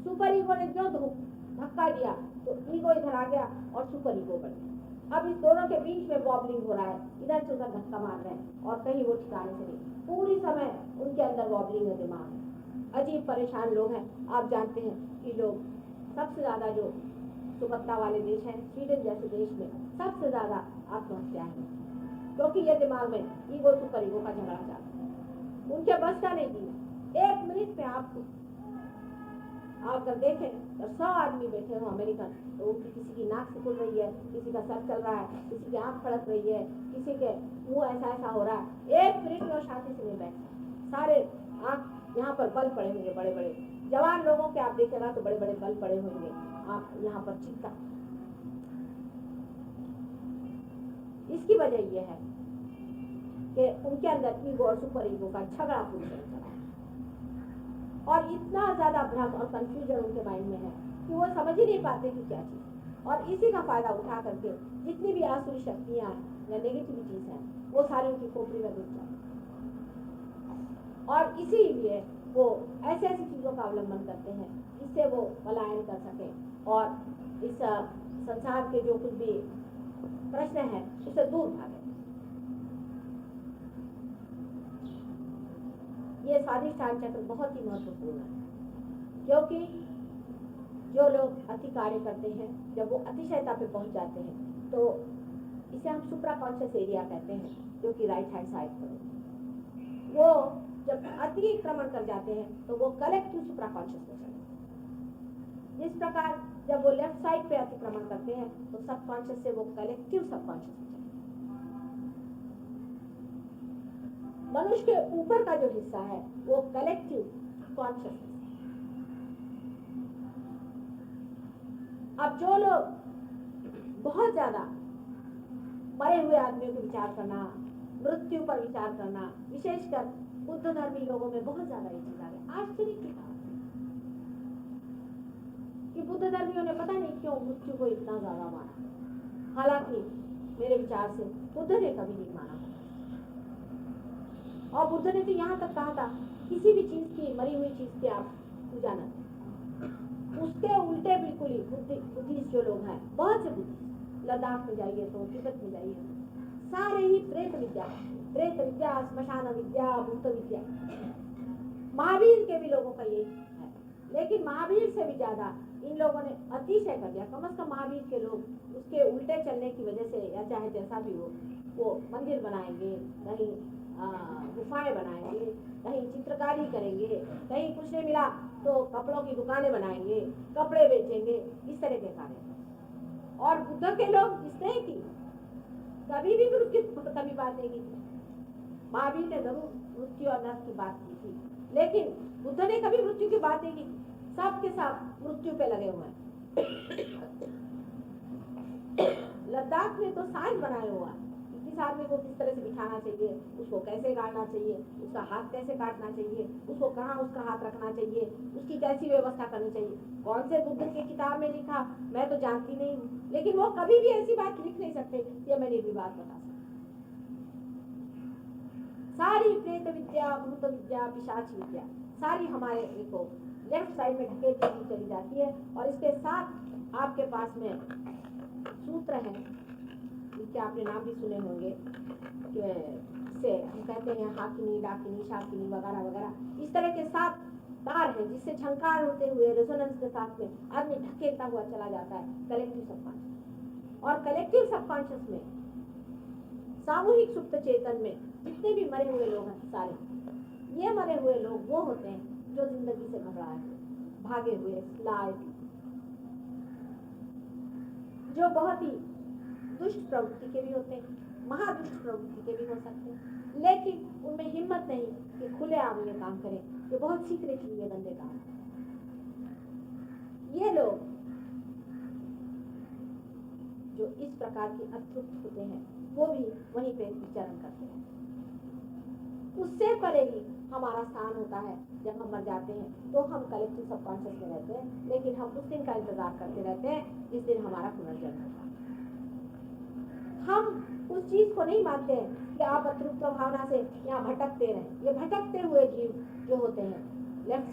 सुपर ईगो ने जो धक्का दिया तो ईगो इधर आ गया और सुपर ईगो बन गया। अब इस दोनों के बीच में वॉबलिंग हो रहा है, इधर से उधर धक्का मार रहे हैं और कहीं वो ठिकाने से नहीं, पूरी समय उनके अंदर वॉबलिंग है दिमाग। अजीब परेशान लोग हैं। आप जानते हैं कि लोग सबसे ज्यादा जो सुबत्ता वाले देश हैं, स्वीडन जैसे देश में सबसे ज्यादा आत्महत्या है, क्योंकि ये दिमाग में ईगो सुपर ईगो का झगड़ा चलता है। उनके बस का नहीं दिया। 1 मिनट में आप अगर देखें तो 100 आदमी बैठे हो अमेरिकन, तो उनकी किसी की नाक से खुल रही है, किसी का सर चल रहा है, किसी की आंख फड़क रही है, किसी के मुंह ऐसा हो रहा है। 1 मिनट में शांति से नहीं बैठता। सारे आंख यहाँ पर बल पड़े होंगे, बड़े बड़े जवान लोगों के आप देखेगा तो बड़े बड़े बल पड़े होंगे, आप यहाँ पर चिंता। इसकी वजह यह है कि उनके अंदर ईगो और सुपर ईगो का झगड़ा पूरी तरह चला है और इतना ज्यादा भ्रम और कंफ्यूजन उनके माइंड में है कि वो समझ ही नहीं पाते कि क्या चीज। और इसी का फायदा उठा करके जितनी भी आसुरी शक्तियां या नेगेटिविटीज हैं वो सारी उनकी खोपड़ी में घुस जाती और इसीलिए वो ऐसी ऐसी चीजों का अवलंबन करते हैं जिससे वो पलायन कर सके और इस संसार के जो कुछ भी प्रश्न है उससे दूर भागे। ये स्वाधिष्ठान चक्र बहुत ही महत्वपूर्ण है, क्योंकि जो लोग अति कार्य करते हैं जब वो अतिशयता पे पहुंच जाते हैं तो इसे हम सुप्रा कॉन्शियस एरिया कहते हैं, जो कि राइट हैंड साइड पर। वो जब अतिक्रमण कर जाते हैं तो वो कलेक्टिव सुप्राकॉन्शियस में चले जाते हैं। जिस प्रकार जब वो लेफ्ट साइड पे अतिक्रमण करते हैं तो सबकॉन्शियस से वो कलेक्टिव सबकॉन्शियस में चले जाते हैं। मनुष्य के ऊपर का जो हिस्सा है वो कलेक्टिव कॉन्शियसनेस। अब जो लोग बहुत ज्यादा मरे हुए आदमियों को विचार करना, मृत्यु पर विचार करना, विशेषकर बुद्ध धर्मी लोगों में बहुत ज्यादा ये चीज आ गई। आश्चर्य की बात कि बुद्ध धर्मियों ने पता नहीं क्यों मृत्यु को इतना ज्यादा माना। हालांकि मेरे विचार से बुद्ध ने कभी नहीं माना। और बुद्ध ने तो यहाँ तक कहा था किसी भी चीज की, मरी हुई चीज की आप पूजा न करें। उसके उल्टे बिल्कुल ही बुद्धिस्ट जो लोग हैं, बहुत से बुद्धिस्ट, लद्दाख में जाइए तो, तिब्बत में जाइए, सारे ही प्रेत विद्या, श्मशान विद्या, भूत विद्या। महावीर के भी लोगों का यही है, लेकिन महावीर से भी ज्यादा इन लोगों ने अतिशय कर दिया। कम से कम महावीर के लोग उसके उल्टे चलने की वजह से, या चाहे जैसा भी हो, वो मंदिर बनाएंगे, कहीं गुफाएं बनाएंगे, कहीं चित्रकारी करेंगे, कहीं कुछ नहीं मिला तो कपड़ों की दुकानें बनाएंगे, कपड़े बेचेंगे, इस तरह के कार्य। और बुद्ध के लोग इस तरह की कभी भी मृत्यु कभी बात नहीं की। महावीर ने जरूर मृत्यु और नरक की बात की थी, लेकिन बुद्ध ने कभी मृत्यु की बात नहीं की। सबके साथ मृत्यु पे लगे हुए हैं। लद्दाख में तो साइंस बनाया हुआ, किस आदमी को किस तरह से बिठाना चाहिए, उसको कैसे गाड़ना चाहिए, उसका हाथ कैसे काटना चाहिए, उसको कहाँ उसका हाथ रखना चाहिए, उसकी कैसी व्यवस्था करनी चाहिए। कौन से बुद्ध की किताब में लिखा मैं तो जानती नहीं हूँ, लेकिन वो कभी भी ऐसी बात लिख नहीं सकते। ये मैं भी बात बता सकती। सारी प्रेत विद्या, भूत विद्या, पिशाच विद्या, सारी हमारे देखो लेफ्ट साइड में ढकेलती हुई चली जाती है। और इसके साथ आपके पास में सूत्र है जिसके आपने नाम भी सुने होंगे, से हम कहते हैं हाकिनी, डाकिनी, शाकिनी वगैरह वगैरह। इस तरह के 7 तार हैं जिससे झंकार होते हुए रेजोनेंस के साथ में आदमी ढकेलता हुआ चला जाता है कलेक्टिव सबकॉन्शियस। और कलेक्टिव सबकॉन्शियस में, सामूहिक सुप्त चेतन में जितने भी मरे हुए लोग हैं सारे, ये मरे हुए लोग वो होते हैं जो जिंदगी से घबराए हुए, भागे हुए, लाए, जो बहुत ही दुष्ट प्रवृत्ति के भी होते हैं, महादुष्ट प्रवृत्ति के भी हो सकते हैं, लेकिन उनमें हिम्मत नहीं कि खुले आम ये काम करें, जो बहुत सीक्रेटली ये गंदे काम। ये लोग जो इस प्रकार के अतृप्त होते हैं वो भी वहीं पे विचरण करते हैं। उससे परे ही हमारा स्थान होता है जब हम मर जाते हैं तो हम कलेक्टिव सबकॉन्शियस में रहते हैं, लेकिन हम उस दिन का इंतजार करते रहते हैं जिस दिन हमारा पुनर्जन्म होगा। हम उस चीज को नहीं मानते हैं कि आप अतृप्त भावना से यहाँ भटकते रहें। ये भटकते हुए जीव जो होते हैं लेफ्ट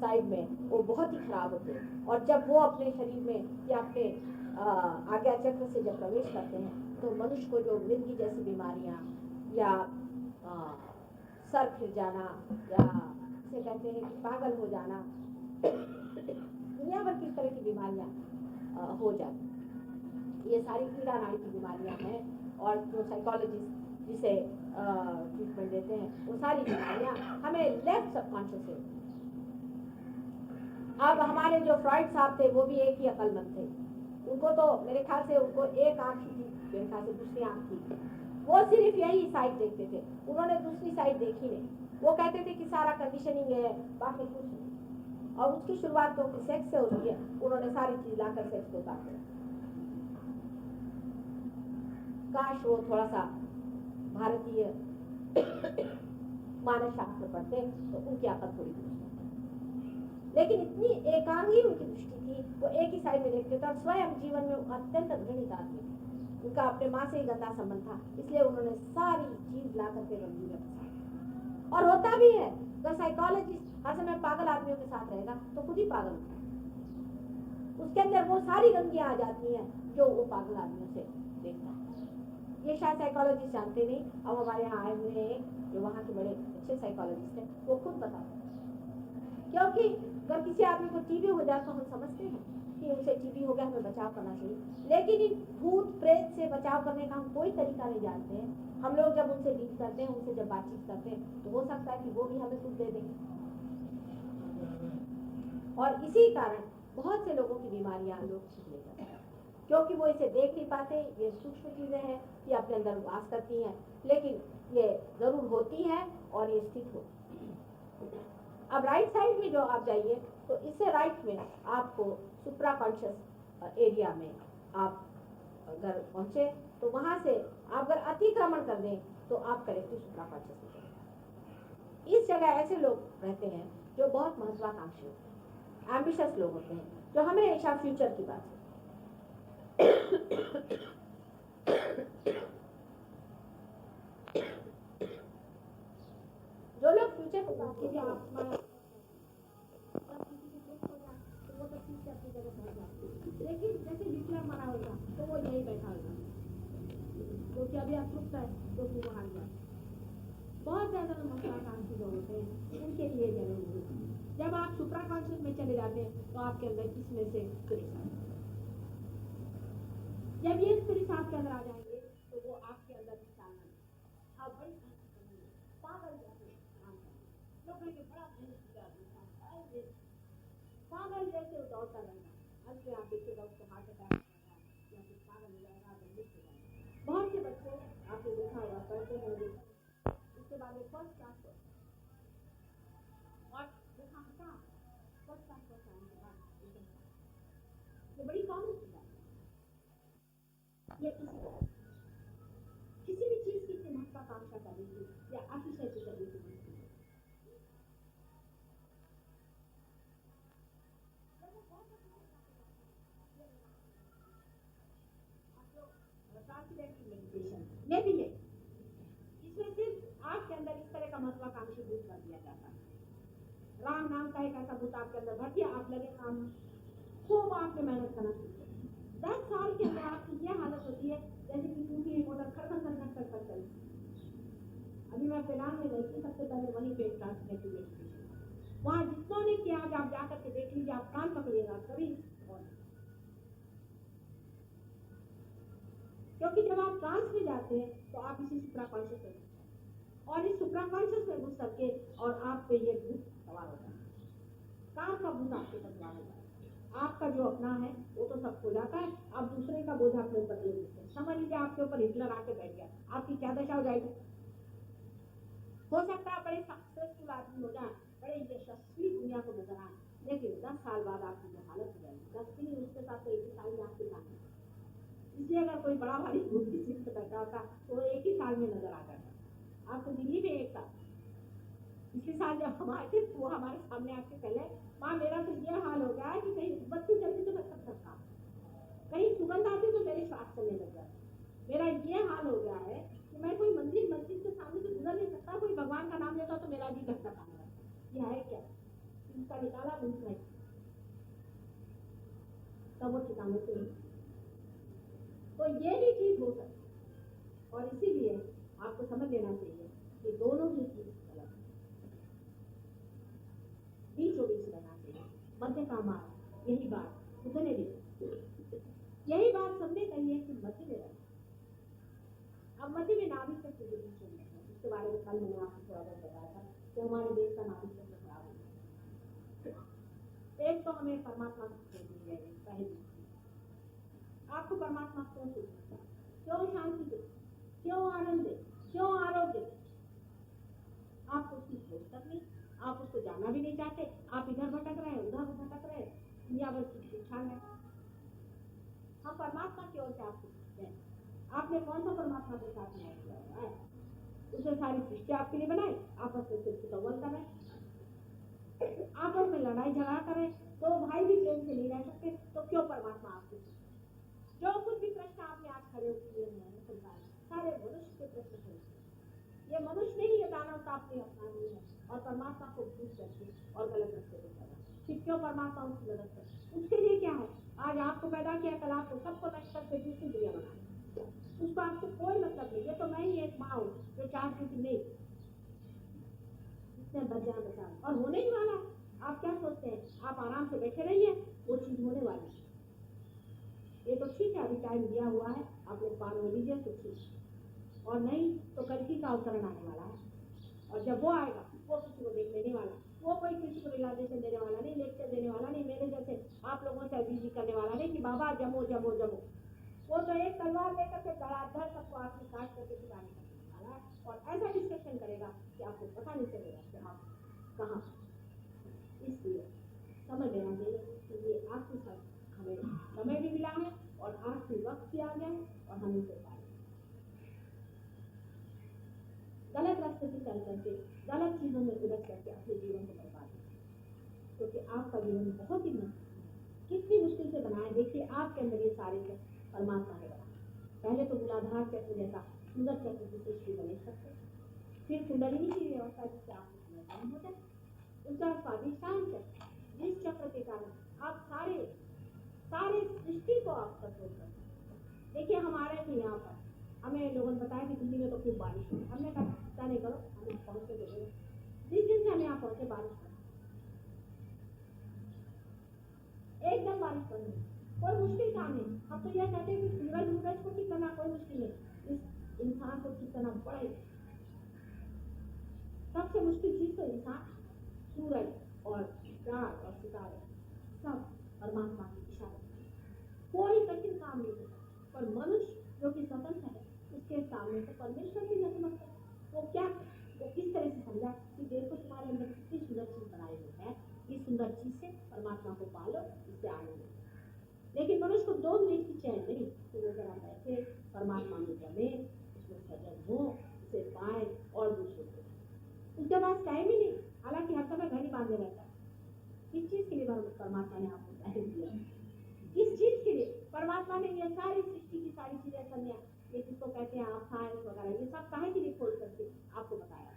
साइड में, वो बहुत ही खराब होते हैं। और जब वो अपने शरीर में या अपने आज्ञा चक्र से जब प्रवेश करते हैं तो मनुष्य को जो मृत्यु जैसी बीमारियां या सर फिर जाना या इसे कहते हैं कि पागल हो जाना, दुनिया भर की तरह की बीमारियां हो जाती, ये सारी कीड़ा नाड़ी की बीमारियां हैं। और जो साइकोलॉजिस्ट जिसे ट्रीटमेंट देते हैं वो सारी बीमारियां हमें लेफ्ट सबकॉन्शियस से। अब हमारे जो फ्रॉइड साहब थे वो भी एक ही अकलमंद थे, उनको तो मेरे ख्याल से उनको एक आंख ही थी, मेरे ख्याल से दूसरी आंख थी, वो सिर्फ यही साइड देखते थे, उन्होंने दूसरी साइड देखी नहीं। वो कहते थे कि सारा कंडीशनिंग है, बाकी कुछ नहीं। और उसकी शुरुआत तो सेक्स से होती है, उन्होंने सारी चीज लाकर सेक्स को काट दिया। काश वो थोड़ा सा भारतीय मानस शास्त्र पढ़ते तो उनकी अकल थोड़ी दूसरी, लेकिन इतनी एकांगी उनकी दृष्टि थी, वो एक ही साइड में देखते थे। और स्वयं जीवन में अत्यंत घृणित आदमी, उनका अपने माँ से ही गंदा संबंध था, इसलिए उन्होंने सारी चीज ला करके गंदगी में फंसा। और होता भी है, अगर साइकोलॉजिस्ट हर समय पागल आदमियों के साथ रहेगा तो खुद ही पागल होता है, उसके अंदर वो सारी गंदगियां आ जाती हैं जो वो पागल आदमियों से देखता है। ये शायद साइकोलॉजिस्ट जानते नहीं। अब हमारे यहाँ आए हुए हैं जो वहाँ के बड़े अच्छे साइकोलॉजिस्ट हैं, वो खुद बताते हैं। क्योंकि अगर किसी आदमी को टीबी हो जाए तो हम समझते हैं कि कि उसे टीबी हो गया, हमें बचाव करना चाहिए। लेकिन इन भूत प्रेत से बचाव करने का हम कोई तरीका नहीं जानते हैं। हम लोग जब उनसे डील करते हैं, उनसे जब बातचीत करते हैं, तो हो सकता है कि वो भी हमें कुछ दे दें। और इसी कारण बहुत से लोगों की बीमारियां लोग छिप ले जाते हैं, क्योंकि वो इसे देख नहीं पाते। ये सूक्ष्म चीजें हैं, ये अपने अंदर वास करती हैं, लेकिन ये जरूर होती हैं और ये स्थित होती हैं। अब राइट साइड में जो आप जाइए, तो इससे राइट में आपको सुप्रा कॉन्शियस एरिया में आप अगर पहुंचे, तो वहां से आप अगर अतिक्रमण कर दें, तो आप कलेक्टिव सुप्रा कॉन्शियस में जाएंगे। इस जगह ऐसे लोग रहते हैं जो बहुत महत्वाकांक्षी होते हैं, एम्बिशियस लोग होते हैं, जो हमेशा फ्यूचर की बात है। जो लोग फ्यूचर को बात के लिए आत्मा तो वो तो ठीक से अपनी जगह पहुंच जाते हैं। लेकिन जैसे हिटलर मरा होगा, तो वो यही बैठा होगा, क्योंकि अभी असुख है, तो वो हार गया। बहुत ज्यादा महत्वाकांक्षी लोग होते हैं, उनके लिए जरूर होगी। जब आप सुप्रा कॉन्शियस में चले जाते हैं, तो आपके अंदर इसमें से जब ये स्पिरिट आपके अंदर आ जाएंगे, तो वो आपके अंदर आप बड़ी पागल जैसे काम करेंगे। लोग कहेंगे बड़ा पागल जैसे दौड़ता रहेगा। अंत में आप देखिएगा उसको हार्ट अटैक या फिर पागल हो जाएगा, मृत्यु हो जाएगा। बहुत से बच्चे आपने देखा होगा, पढ़ते होंगे, उसके बाद में फर्स्ट क्लास और देखा होगा फर्स्ट क्लास पर आने के बाद ये बड़ी कॉमन सी बात है। ये किसी भी चीज की महत्वाकांक्षा करने की या अतिशय की करने की मेडिटेशन ये भी है। इसमें सिर्फ आपके अंदर इस तरह का महत्वाकांक्षी भूत कर दिया जाता है। राम नाम का एक ऐसा भूत आपके अंदर भर दिया, आप लगे काम खूब आपने मेहनत करना सीखे। 10 साल के अंदर आपकी यह हालत होती है जैसे कि टूटी मोटर खड़ चली। अभी मैं फिलहाल में गई थी, सबसे पहले वहीं पे ट्रांसलेटिव मेडिटेशन, वहाँ जितनों ने किया, आप जाकर के देख लीजिए, आप कान पकड़िएगा कभी। क्योंकि जब आप ट्रांस में जाते हैं, तो आप इसी सुप्रा कॉन्शियस में और इस सुप्रा कॉन्शियस में घुस करके और आप पे ये भूत सवार होता है, काम का भूत आपके पर सवार होता है। आपका जो अपना है वो तो सब खो जाता है, आप दूसरे का बोझ अपने ऊपर ले लेते हैं। समझ लीजिए आपके ऊपर हिटलर आके बैठ गया, आपकी क्या दशा हो जाएगी। हो सकता है बड़े सक्सेसफुल आदमी हो जाए, बड़े यशस्वी दुनिया को नजर आए, लेकिन 10 साल बाद आपकी जो हालत हो जाएगी, 10 दिन उसके साथ तो 1 साल में आपकी कहानी। इसलिए अगर कोई बड़ा भारी भूत किसी से बैठा होता तो 1 ही साल में नजर आ जाता। आपको दिल्ली में 1 साल, पिछले साल जब हम आए थे, वो हमारे सामने आके पहले, माँ मेरा तो ये हाल हो गया है कि कहीं बत्ती जल्दी तो मैं सब सकता, कहीं सुगंध आती तो मेरे श्वास चलने लग जाता। मेरा ये हाल हो गया है कि मैं कोई मस्जिद के सामने से गुजर नहीं सकता, कोई भगवान का नाम लेता तो मेरा जी घटना पाने लगा। ये है क्या, इसका निकाला भूत नहीं, तब वो ठिकाने से नहीं। तो ये भी चीज हो सकती, और इसीलिए आपको समझ लेना चाहिए कि दोनों ही चीज अलग है, बीचों बीच रहना चाहिए, मध्य का मार्ग। यही बात उतने भी, यही बात सबने कही है कि मध्य में रहना। अब मध्य में नाभिक तक बीच में, इसके बारे में कल मैंने आपको थोड़ा बहुत बताया था कि हमारे देश का नाभिक तक खराब हो गया। एक तो हमें परमात्मा को छोड़ दिया है, पहली आपको परमात्मा क्यों चाहिए, क्यों शांति दे, क्यों आनंद दे, क्यों आरोग्य दे, आप उसकी खोज तक नहीं, आप उसको जानना भी नहीं चाहते। आप इधर भटक रहे हैं, उधर भटक रहे हैं, दुनिया भर की शिक्षा है। हम परमात्मा की ओर से आपको पूछते हैं, आपने कौन सा परमात्मा के साथ न्याय किया हुआ है? उसने सारी सृष्टि आपके लिए बनाई, आपस में सिर्फ तवल कर रहे, आपस में लड़ाई झगड़ा करें, तो भाई भी प्रेम से नहीं रह सकते, तो क्यों परमात्मा आपको? जो कुछ भी प्रश्न आपने आज खड़े किए हैं संसार, सारे मनुष्य के प्रश्न खड़े। ये मनुष्य नहीं, ये दानवता आपने अपना ली है और परमात्मा को भूल करके और गलत रास्ते पे चला। फिर क्यों परमात्मा उसकी मदद करे? उसके लिए क्या है, आज आपको पैदा किया, कल आपको सबको नष्ट करके दूसरी दुनिया बनाई, उसको आपको कोई मतलब नहीं। ये तो मैं ही एक माँ हूँ जो चाहती हूँ कि नहीं इसने बचा बचा, और होने ही वाला। आप क्या सोचते हैं, आप आराम से बैठे रहिए, वो चीज होने वाली। ये तो ठीक है, अभी टाइम दिया हुआ है, आप लोग पार हो लीजिए तो ठीक, और नहीं तो कल्कि का अवतरण आने वाला है, और जब वो आएगा वो किसी को देख लेने वाला, वो कोई किसी को रिलाइजेशन देने वाला नहीं, लेक्चर देने वाला नहीं, मेरे जैसे आप लोगों से अजीजी करने वाला नहीं कि बाबा जमो जमो जमो। वो तो एक तलवार लेकर के धड़ाधड़ सबको आखिरी काट करके चुकाने वाला है, और ऐसा डिस्कशन करेगा कि आपको पता नहीं चलेगा कि आप कहाँ। इसलिए समझ लेना चाहिए कि ये आखिरी हमें समय भी मिला है और आखिरी वक्त भी आ गया है, और हम इसे पाए गलत रास्ते से चल करके गलत चीजों में उलझ करके अपने जीवन को बर्बाद करें, क्योंकि आपका जीवन बहुत ही कितनी मुश्किल से बनाए। देखिए आपके अंदर ये सारे परमात्मा ने बनाए, पहले तो मूलाधार चक्र जैसा सुंदर चक्र की सृष्टि बने सकते, फिर कुंडलिनी की व्यवस्था जिससे आपको समझ हो जाए, उसका स्वाधिष्ठान चक्र, जिस चक्र के कारण आप सारे सृष्टि को आप कंट्रोल करते। देखिए हमारे थे यहाँ पर, हमें लोगों ने बताया कि दिल्ली में तो खूब बारिश हुई, हमने कहा चिंता नहीं करो, हमें पहुंचे तो जिस दिन से हम यहाँ पहुंचे बारिश कर एकदम बारिश कर कोई मुश्किल काम नहीं। हम तो यह कहते हैं कि सूरज को ठीक करना कोई मुश्किल नहीं, इस इंसान को ठीक करना बड़ा सबसे मुश्किल चीज तो इंसान, सूरज और चांद और सितारे सब परमात्मा की इशारे, कोई कठिन काम नहीं होता। पर मनुष्य जो कि स्वतंत्र है, उसके सामने तो परमेश्वर भी नतमस्तक है। वो किस तरह से समझा कि देखो तुम्हारे अंदर कितनी सुंदर चीज बनाई हुई है, इस सुंदर चीज से परमात्मा को पालो, इससे आनंद लो। लेकिन मनुष्य को 2 मिनट की चैन नहीं कि वो जरा बैठे परमात्मा में जमे, उसमें सजग हो, उसे पाए और दूसरों को, उसके पास टाइम ही नहीं। हालांकि हर समय घर ही बांधे रहता है। किस चीज के लिए परमात्मा ने आपको टाइम दिया? किस चीज के लिए परमात्मा ने ये सारी सृष्टि की सारी चीजें संज्ञा, ये जिसको कहते हैं आप साइंस वगैरह, ये सब काहे के लिए खोल करके आपको बताया?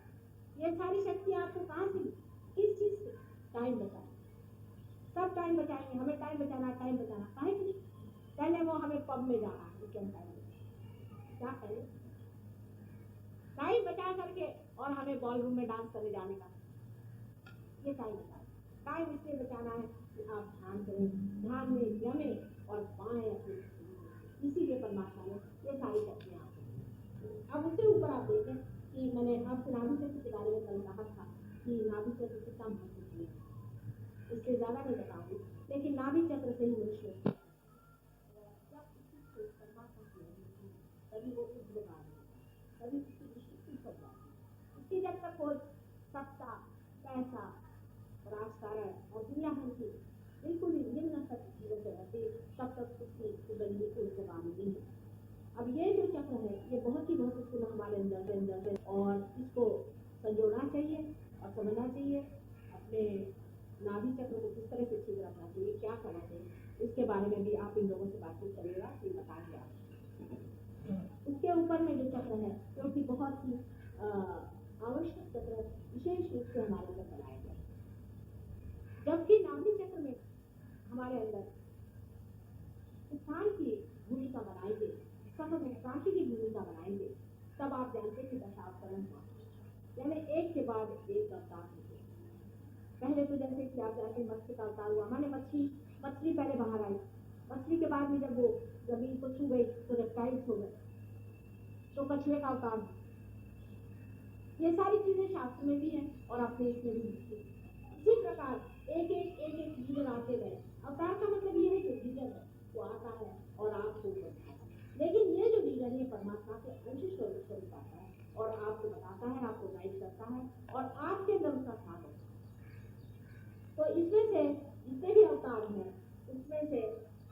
ये सारी शक्तियां आपको कहाँ से मिली? किस चीज से? टाइम बचाना। सब टाइम बचाएंगे, हमें टाइम बचाना काहे के लिए? पहले वो हमें पब में जाना है, क्या करें? टाइम बचा करके और हमें बॉल रूम में डांस करने जाने का, ये टाइम इसलिए बचाना है कि आप ध्यान करें, ध्यान में जमे और पाए अपने, इसीलिए परमात्मा ने ये सारी शक्तियां आपको। अब उससे ऊपर आप देखें कि मैंने आपसे नाभि चक्र के बारे में कल कहा था कि नाभि चक्र कितना महत्वपूर्ण है, इससे ज्यादा नहीं बताऊंगी, लेकिन नाभि चक्र से ही मनुष्य तभी वो कभी इसकी जब तक कोई सत्ता, पैसा, राजकारण और दुनिया भर की बिल्कुल ही निम्न चीजों से रहती, तब तक उसकी कुंडली को जवाब नहीं है। अब ये जो चक्र है ये बहुत ही महत्वपूर्ण हमारे अंदर है, और इसको संजोना चाहिए और समझना चाहिए। अपने नाभि चक्र को किस तरह से ठीक रखना चाहिए, क्या करना चाहिए, इसके बारे में भी आप इन लोगों से बातचीत करिएगा, ये बता दिया। उसके ऊपर में जो चक्र है जो कि बहुत ही आवश्यक चक्र विशेष रूप से हमारे अंदर बनाया गया, जबकि नाभि चक्र में हमारे अंदर स्थान की भूमिका बनाई गई, काशी की भूमिका बनाई गई, तब आप जानते कि दशावतरण हुआ, यानी एक के बाद एक अवतार हुए। पहले तो जैसे कि आप जानते मत्स्य का अवतार हुआ, माने मछली पहले बाहर आई, मछली के बाद में जब वो जमीन को छू गई तो रेप्टाइल्स हो गए, तो कछुए का अवतार। ये सारी चीजें शास्त्र में भी हैं और अपने इसमें भी है। इसी प्रकार एक एक जीवन आते गए। अवतार का मतलब ये है कि जीवन है वो आता है और आपको बताता है, लेकिन ये जो जीवन है परमात्मा के अंश स्वरूप आता है और आपको बताता है, आपको गाइड करता है और आपके अंदर उसका साथ होता है। तो इसमें से जितने भी अवतार हैं उसमें से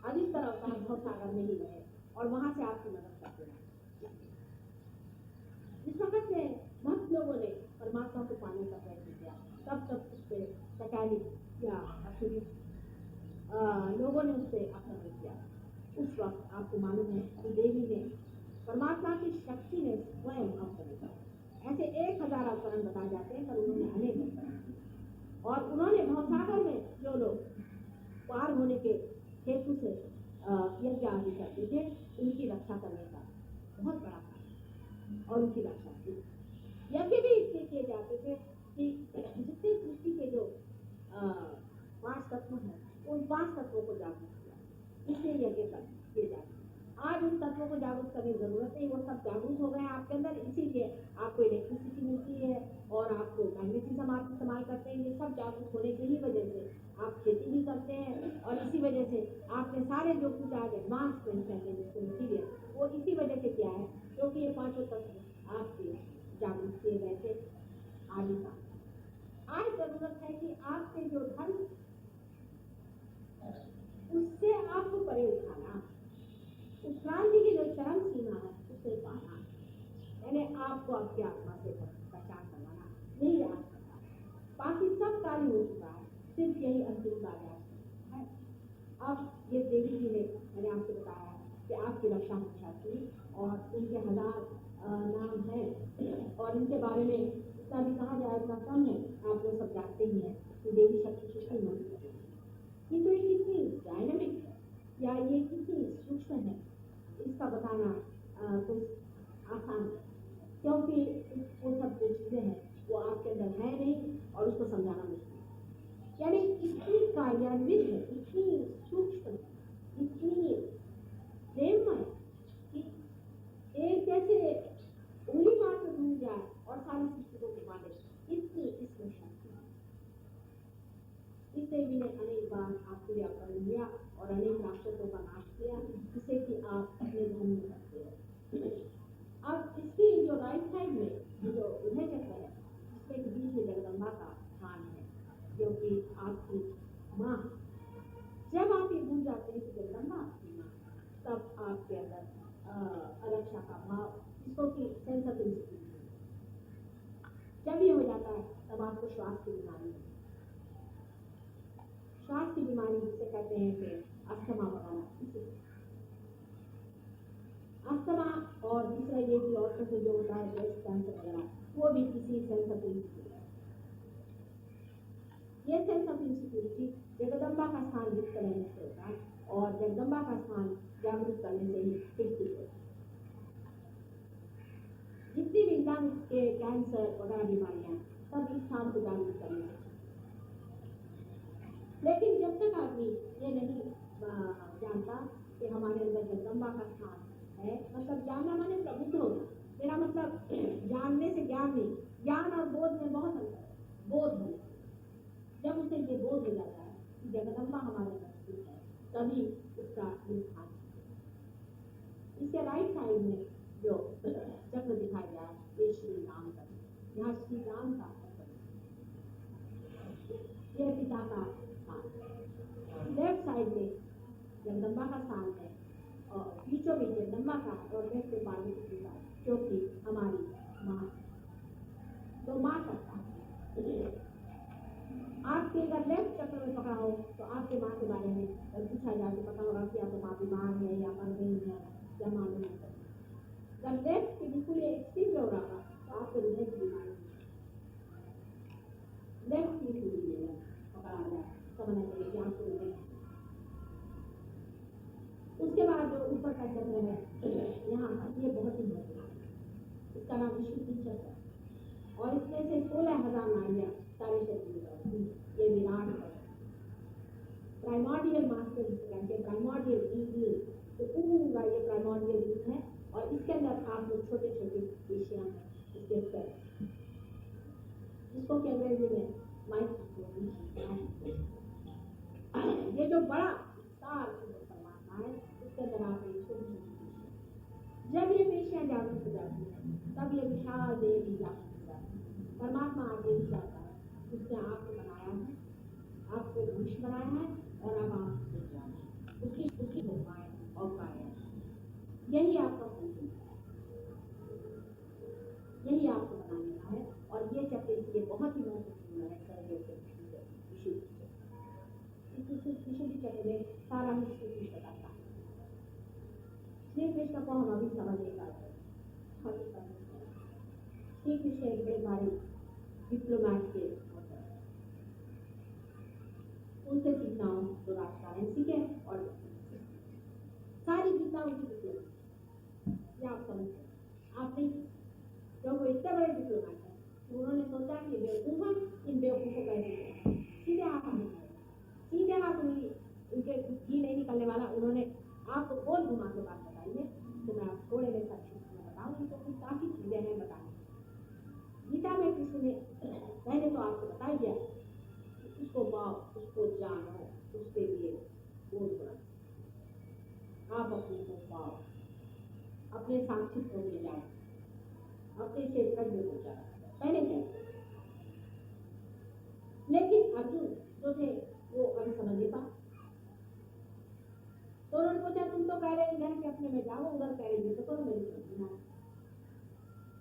अधिकतर अवतार बहुत सागर में ही रहे और वहां से आपकी मदद करते हैं। जिस वक्त में भक्त लोगों ने परमात्मा को पाने का प्रयत्न किया, तब उस पर सैटानिक या लोगों ने उससे आक्रमण किया। उस वक्त आपको मालूम है कि देवी ने परमात्मा की शक्ति ने स्वयं अवतरण किया। ऐसे 1000 अवतरण बताए जाते हैं, पर उन्होंने अनेक अवतरण, और उन्होंने भवसागर में जो लोग पार होने के हेतु से यज्ञ आदि करते थे उनकी रक्षा करने का बहुत बड़ा काम और उनकी रक्षा की। यज्ञ भी इसलिए किए जाते थे कि जितने सृष्टि के जो 5 तत्व हैं उन 5 तत्वों को जागृत किया, इसलिए यज्ञ करते। किए जाते हैं। आज उन तत्वों को जागरूक करने की जरूरत नहीं, वो सब जागरूक हो गए हैं आपके अंदर, इसीलिए आपको इलेक्ट्रिसिटी मिलती है और आपको मैग्नेटिज्म आप इस्तेमाल करते हैं। ये सब जागरूक होने की ही वजह से आप खेती भी करते हैं और इसी वजह से आपने सारे जो कुछ आज एडवांसमेंट करते हैं जिसको मटीरियल, वो इसी वजह से किया है क्योंकि ये पांचों तत्व आपके जागरूक किए गए थे। आगे का आज जरूरत है कि आपके जो धर्म उससे आपको परे उठाना, उस क्रांति की जो चरम सीमा है उसे पाना, यानी आपको आपकी आत्मा से पहचान करवाना, यही आज करना है। बाकी सब कार्य हो चुका है, सिर्फ यही अंतिम कार्य है। अब ये देवी जी ने मैंने आपसे बताया कि आपकी रक्षा हमेशा की और उनके 1000 नाम हैं और इनके बारे में इतना भी कहा जाए इतना कम है। आप लोग सब जानते ही हैं कि देवी शक्ति कितनी महत्वपूर्ण है, ये तो ये कितनी डायनामिक या ये कितनी सूक्ष्म है, इसका बताना कुछ आसान है क्योंकि वो सब जो चीज़ें हैं वो आपके अंदर है नहीं और उसको समझाना मुश्किल है। यानी इतनी कार्यान्वित है, इतनी सूक्ष्म, इतनी प्रेममय कि एक जैसे उंगली मात्र डूब जाए और सारी सृष्टि को घुमा दे, इतनी इसमें शक्ति है। इससे भी ने अनेक बार आपके लिए अपना लिया और अनेक राक्षसों का नाश किया जिससे कि आप अपने धन में सकते हो। अब इसकी जो राइट साइड में जो उदय चक्र है इसमें बीच में जगदम्बा का स्थान है जो कि आपकी माँ, जब आप ये भूल जाते हैं कि जगदम्बा आपकी माँ, तब आपके अंदर अरक्षा का भाव जिसको कि सेंस ऑफ इंसिक्योरिटी, जब ये हो जाता है तब आपको श्वास की बीमारी है, श्वास की बीमारी जिसे कहते हैं कि अस्थमा वगैरह, अस्थमा और दूसरा ये कि औरतों से जो होता है ब्रेस्ट कैंसर वगैरह, वो भी किसी सेंस ऑफ इंसिक्योरिटी। ये सेंस ऑफ इंसिक्योरिटी जगदम्बा का स्थान युक्त रहने से होता है और जगदम्बा का स्थान जागरूक करने से ही स्थिति होती है। जितनी भी लंग्स के कैंसर वगैरह बीमारियां सब इस स्थान को जागरूक करने से। लेकिन जब तक आदमी ये नहीं जानता कि हमारे अंदर जगदम्बा का स्थान है, मतलब जानना माने प्रबुद्ध होना, मेरा मतलब जानने से ज्ञान नहीं, ज्ञान और बोध में बहुत अंतर है। बोध हो, जब उसे ये बोध हो जाता है कि जगदम्बा हमारे अंदर स्थित है, तभी उसका स्थान। इसके राइट साइड में जो चक्र दिखाया गया ये श्री राम का, यहाँ श्री राम का ये पिता का स्थान, लेफ्ट साइड में जगदम्बा का स्थान है और बीचों में जगदम्बा का और लेफ्ट में पार्वती का जो कि हमारी माँ, तो माँ का स्थान। आपके अगर लेफ्ट चक्र में पकड़ा हो तो आपके माँ के बारे में पूछा जाए तो पता होगा कि या तो माँ बीमार है या मर गई है या मालूम नहीं करती। अगर लेफ्ट के बिल्कुल एक्सट्रीम में हो रहा तो आपको हृदय की बीमारी लेफ्ट की सूरी पकड़ा जाए, समझना चाहिए कि आपको हृदय। उसके बाद जो ऊपर का चक्र है यहाँ ये बहुत ही महत्वपूर्ण है, इसका नाम विशुद्धि चक्र और इसमें से 16,000 नाड़ियाँ सारे शरीर में, ये विराट है, प्राइमोर्डियल मास्टर जिसको प्राइमोर्डियल ईगल, तो पूरा ये प्राइमोर्डियल यूथ है और इसके अंदर आप लोग छोटे छोटे विषय हैं इसके अंदर, जिसको कि अंग्रेजी में ये जो बड़ा विस्तार परमात्मा है उसके अंदर आप छोटी छोटी, जब ये पेशियां जागरूक हो जाती है तब ये विशाल देह भी जागरूक हो जाती है। परमात्मा आगे भी जाता है, उसने आपको बनाया है, आपको मनुष्य बनाया है और अब आप उसकी भगवान और पाया, यही आपका फूल, यही आपको बनाने का है और ये चक्र इसलिए बहुत ही महत्वपूर्ण है। विशुद्धि चक्र में सारा ही श्री कृष्ण बताता है, श्री कृष्ण को हम अभी समझ नहीं पाते। श्री कृष्ण एक बड़े भारी डिप्लोमैट के होते हैं, उनसे सीखना हो तो राजकारण सीखे और सारी गीता उनकी डिप्लोमैट, ये आप समझते आप नहीं, क्योंकि वो इतने बड़े डिप्लोमैट है उन्होंने सोचा कि बेवकूफ इन बेवकूफों का सीधे हाथ सीधे हाथ उनके घी नहीं निकलने वाला, उन्होंने आपको गोल पाओ, उसको जानो, उसके लिए बोल बना। आप अपने को पाओ, अपने साक्षित्व में जाओ, अपने क्षेत्र में हो जाओ। पहले क्या, लेकिन अर्जुन जो थे वो अभी समझ नहीं पा। तो उन्होंने पूछा, तुम तो कह रहे इधर के अपने में जाओ, उधर कह रहे तो करो, मेरी समझ में।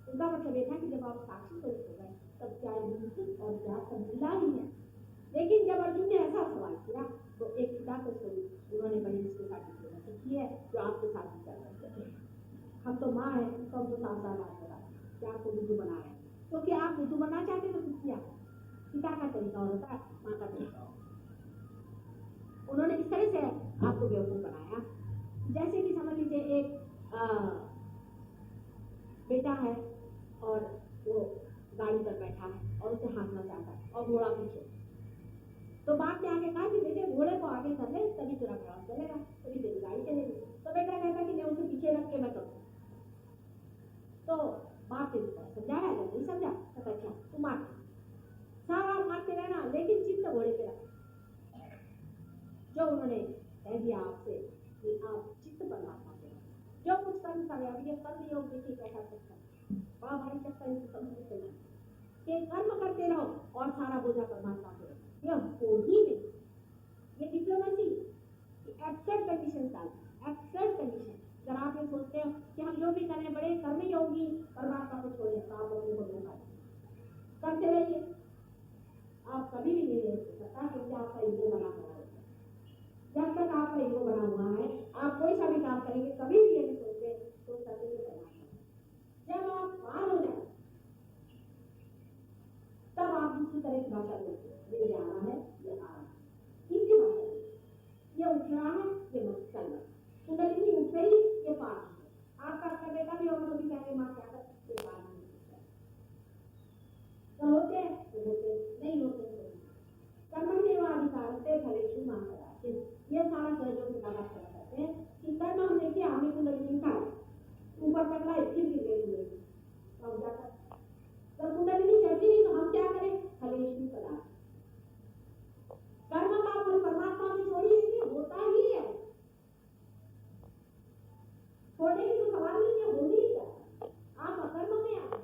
उनका मतलब ये था कि जब आप साक्षी को हो गए तब क्या युद्ध और क्या समझला ही है। लेकिन जब अर्जुन ने ऐसा सवाल किया तो एक पिता को उन्होंने बड़ी उसके साथ की है जो आपके साथ भी कर सकते हैं। हम तो माँ है, तो हमको साफ साफ बात करा कि आपको बुद्धू बना है, तो क्या आप बुद्धू बनना चाहते तो कुछ किया। पिता का तरीका और होता है, माँ का तरीका और। उन्होंने इस तरह से आपको बेवकूफ बनाया, जैसे कि समझ लीजिए एक बेटा है और वो गाड़ी पर बैठा है और उसे हाँकना चाहता है और घोड़ा पीछे। तो बाप ने आके कहा कि बेटे घोड़े को आगे कर ले, तभी तेरा घोड़ा चलेगा, तभी तेरी गाड़ी चलेगी। तो बेटा कहता कि मैं उसे पीछे रख के मैं करूँ। तो बाप ने समझाया, जब नहीं समझा तो अच्छा तू मार, सारा मारते रहना, लेकिन चित्त घोड़े पे रख। जो उन्होंने कह दिया आपसे कि आप चित्त परमात्मा पे रखो, जो कुछ कर्म करे। अब ये कर्म योग देखिए कैसा चक्कर, बड़ा भारी चक्कर इनको समझते हैं कि कर्म करते रहो और सारा बोझा परमात्मा पे रखो। यह हो ही नहीं, ये डिप्लोमेसी एब्सर्ड कंडीशन था, एब्सर्ड कंडीशन। जब आप ये सोचते हो कि हम जो भी करने बड़े कर्मी योगी परमात्मा को छोड़े, तो आप अपने को धोखा करते रहिए। आप कभी भी नहीं ले सकता क्योंकि आपका ईगो बना हुआ है। जब तक आपका ईगो बना हुआ है, आप कोई सा भी काम करेंगे कभी भी ये नहीं सोचते तो सत्य के परमात्मा। जब आप पार हो जाए तब आप दूसरी तरह की भाषा बोलते हैं, ये जाना है, ये आ रहा है, तीसरी भाषा ये उठ रहा है, ये मत चल रहा, कुंडलिनी उठ रही, ये पार है। आपका बेटा भी और कभी कहेंगे माँ क्या कर, ये पार नहीं तो होते हैं तो होते नहीं होते तो कर्मण्येवाधिकारस्ते फलेषु मा कदाचित्। ये सारा सहयोग के बात करते हैं कि कर्म हमने किया, हमने कुंडलिनी का ऊपर तक लाए, फिर गिर गई, तो जाकर जब कुंडलिनी चढ़ती नहीं तो हम क्या करें, फलेषु कदाचित्। कर्म का फल परमात्मा में छोड़िए, होता ही है, छोड़ने की तो सवाल नहीं है, हो ही क्या। आप अकर्म में आए,